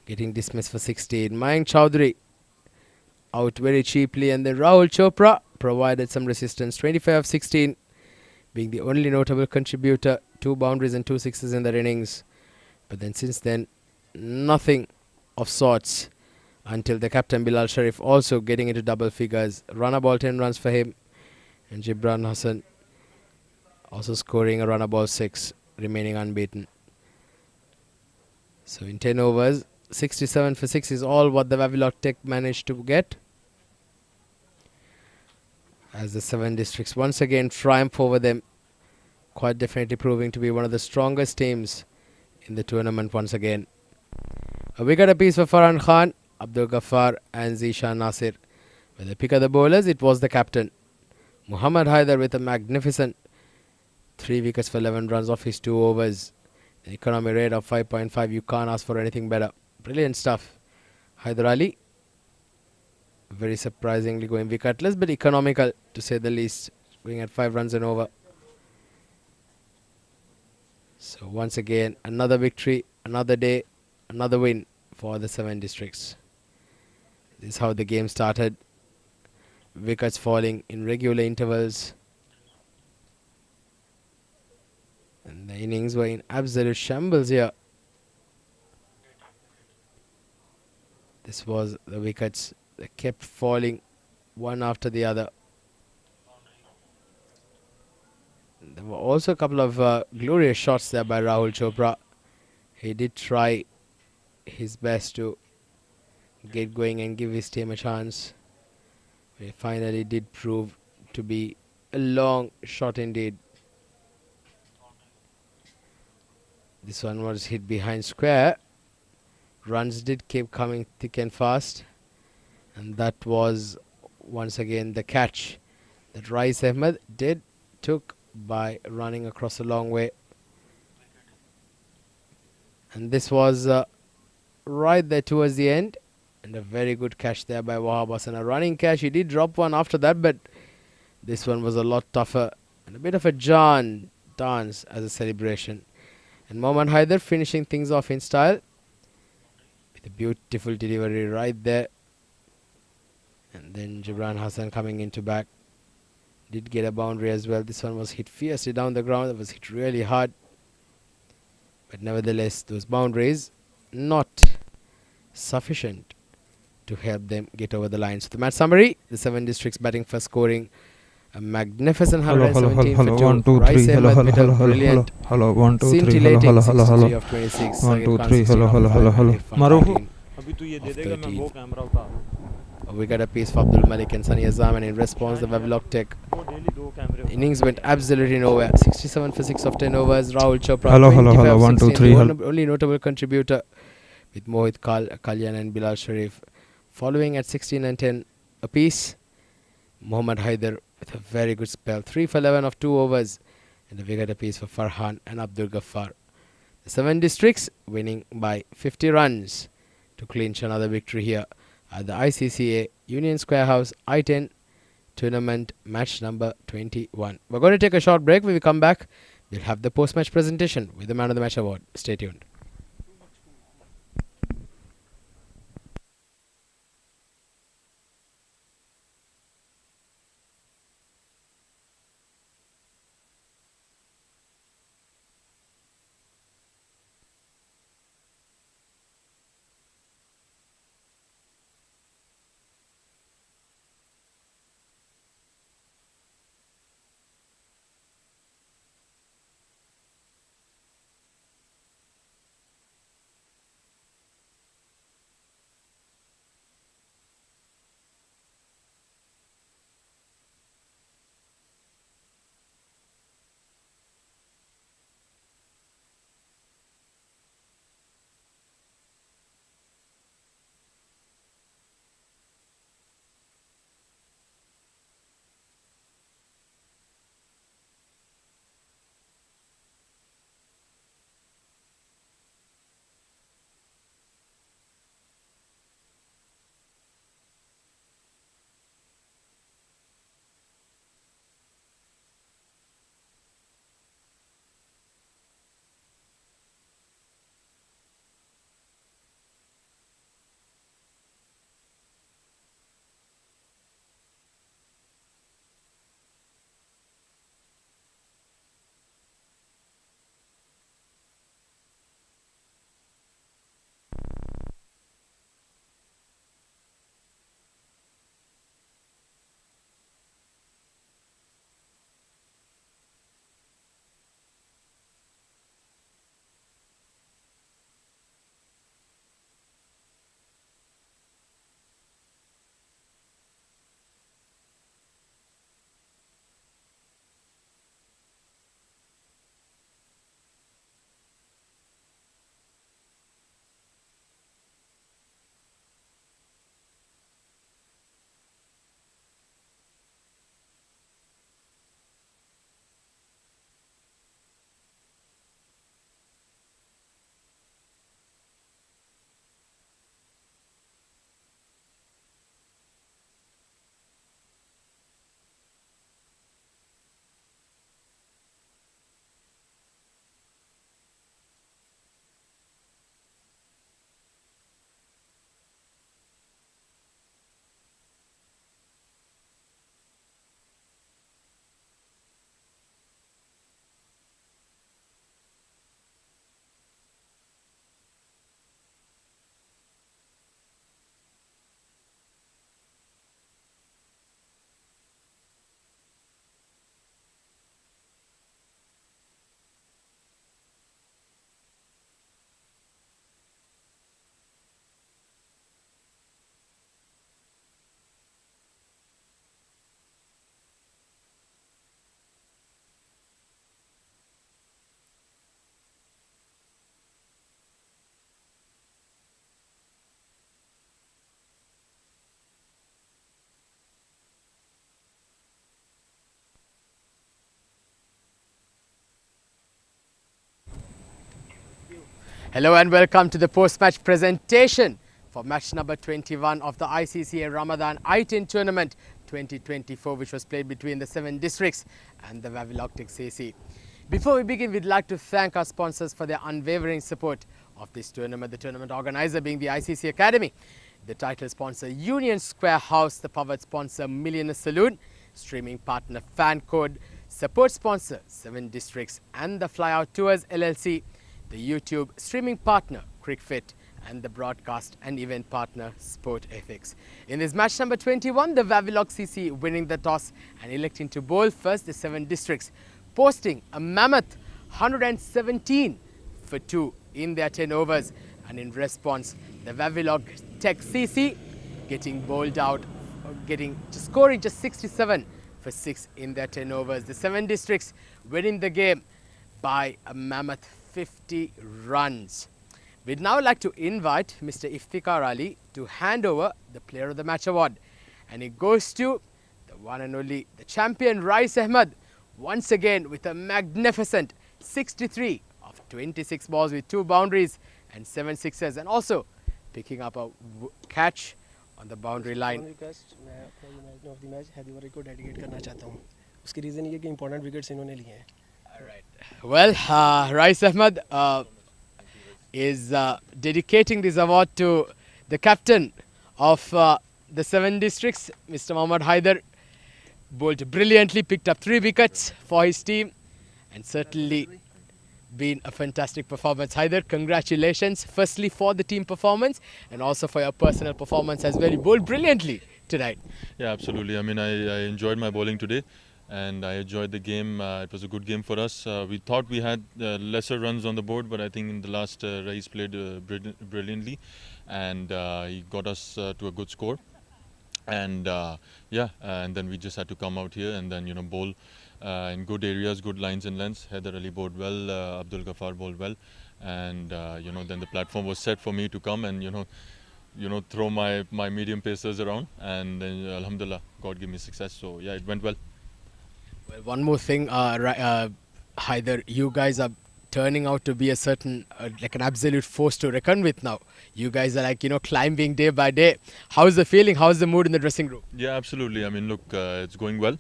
getting dismissed for 16. Mayank Chowdhury out very cheaply, and then Rahul Chopra provided some resistance. 25 of 16, being the only notable contributor. 2 boundaries and 2 sixes in their innings. But then since then, nothing of sorts, until the captain Bilal Sharif also getting into double figures. Run ball 10 runs for him, and Jibran Hassan also scoring a run ball 6, remaining unbeaten. So in 10 overs, 67 for 6 is all what the Wavilog Tech managed to get, as the 7 districts once again triumph over them, quite definitely proving to be one of the strongest teams in the tournament once again. A wicket apiece for Farhan Khan, Abdul Ghaffar and Zishan Nasir. With the pick of the bowlers, it was the captain Muhammad Haider with a magnificent 3 wickets for 11 runs off his 2 overs. An economy rate of 5.5. You can't ask for anything better. Brilliant stuff. Haider Ali, very surprisingly going wicketless, but economical to say the least, going at 5 runs and over. So once again, another victory, another day, another win for the 7 districts. This is how the game started. Wickets falling in regular intervals, and the innings were in absolute shambles here. This was the wickets that kept falling one after the other. There were also a couple of glorious shots there by Rahul Chopra. He did try his best to get going and give his team a chance. It finally did prove to be a long shot indeed. This one was hit behind square. Runs did keep coming thick and fast, and that was once again the catch that Rais Ahmed took by running across a long way. And this was right there towards the end, and a very good catch there by Wahab Hassan. A running catch. He did drop one after that, but this one was a lot tougher, and a bit of a dance as a celebration. And Mohammad Haider finishing things off in style with a beautiful delivery right there. And then Jibran Hassan coming into back. Did get a boundary as well. This one was hit fiercely down the ground. It was hit really hard. But nevertheless, those boundaries not sufficient to help them get over the line. So the match summary, the 7 districts batting first, scoring a magnificent 117 for 2. 1 2 3 hello 1 2 3 hello 63 of 26. 1 2 3 hello Maru अभी तू ये दे देगा मैं वो camera उतारूं. We got a piece for Abdul Malik and Sani Azam, and in response the Wavilog Tech innings went absolutely nowhere. 67 for 6 of 10 overs. Rahul Chopra hello 1 2 3 only notable contributor, with Mohit Kalyan and Bilal Sharif following at 16 and 10 apiece. Muhammad Haider with a very good spell. 3 for 11 of 2 overs. And a wicket apiece for Farhan and Abdul Ghaffar. The 7 districts winning by 50 runs to clinch another victory here at the ICCA Union Square House I-10 tournament match number 21. We're going to take a short break. When we come back, we'll have the post-match presentation with the Man of the Match award. Stay tuned. Hello and welcome to the post-match presentation for match number 21 of the ICC Ramadan I-10 tournament 2024, which was played between the 7 districts and the Wavilog Tech CC. Before we begin, we'd like to thank our sponsors for their unwavering support of this tournament, the tournament organizer being the ICC Academy, the title sponsor Union Square House, the powered sponsor Millionaire Saloon, streaming partner Fan Code, support sponsor 7 districts and the Flyout Tours LLC, the YouTube streaming partner Cricfit, and the broadcast and event partner Sport Ethics. In this match number 21, the Wavilog CC winning the toss and electing to bowl first, the 7 districts posting a mammoth 117 for 2 in their 10 overs, and in response the Wavilog Tech CC getting bowled out, scoring just 67 for 6 in their 10 overs. The 7 districts winning the game by a mammoth 50 runs. We'd now like to invite Mr. Iftikhar Ali to hand over the Player of the Match award, and it goes to the one and only the champion Rais Ahmed, once again with a magnificent 63 of 26 balls with 2 boundaries and 7 sixes, and also picking up a catch on the boundary line. Request मैं अपना ये match of the match Haider को dedicate करना चाहता हूँ. उसकी reason ये कि इंपॉर्टेंट विकेट्स इन्होंने लिए हैं. Well, Rais Ahmed is dedicating this award to the captain of the 7 districts, Mr. Mohammad Haider. Bowled brilliantly, picked up 3 wickets for his team, and certainly been a fantastic performance. Haider, congratulations firstly for the team performance and also for your personal performance as well. You bowled brilliantly tonight. Yeah, absolutely. I mean, I enjoyed my bowling today and I enjoyed the game. It was a good game for us. We thought we had lesser runs on the board, but I think in the last Rais played brilliantly, and he got us to a good score. And and then we just had to come out here and then bowl in good areas, good lines and lengths. Haider Ali bowled well, Abdul Ghaffar bowled well, and then the platform was set for me to come and throw my medium pacers around, and then alhamdulillah God gave me success. So yeah, it went well. Well, one more thing, Haider, you guys are turning out to be a certain like an absolute force to reckon with now. You guys are like climbing day by day. How's the feeling? How's the mood in the dressing room? Yeah, absolutely. I mean, look, it's going well.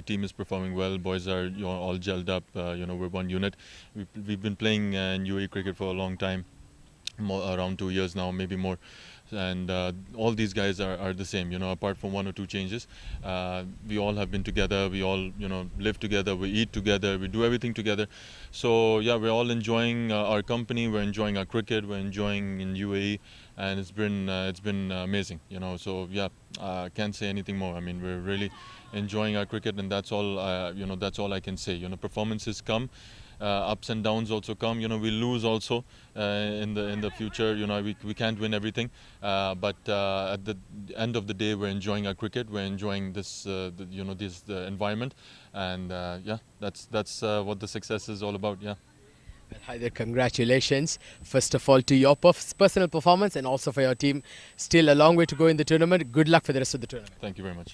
Team is performing well. Boys are all gelled up. We're one unit. We've been playing in UAE cricket for a long time, around 2 years now, maybe more. And all these guys are the same, apart from 1 or 2 changes. We all have been together. We all live together. We eat together. We do everything together. So yeah, we're all enjoying our company. We're enjoying our cricket. We're enjoying in UAE, and it's been amazing. So yeah, can't say anything more. I mean, we're really enjoying our cricket, and that's all. That's all I can say. Performances come. Ups and downs also come. We lose also in the future. We can't win everything, but at the end of the day, we're enjoying our cricket. We're enjoying this the environment, and yeah, that's what the success is all about. Yeah. Well, Haider, congratulations first of all to your personal performance and also for your team. Still a long way to go in the tournament. Good luck for the rest of the tournament. Thank you very much.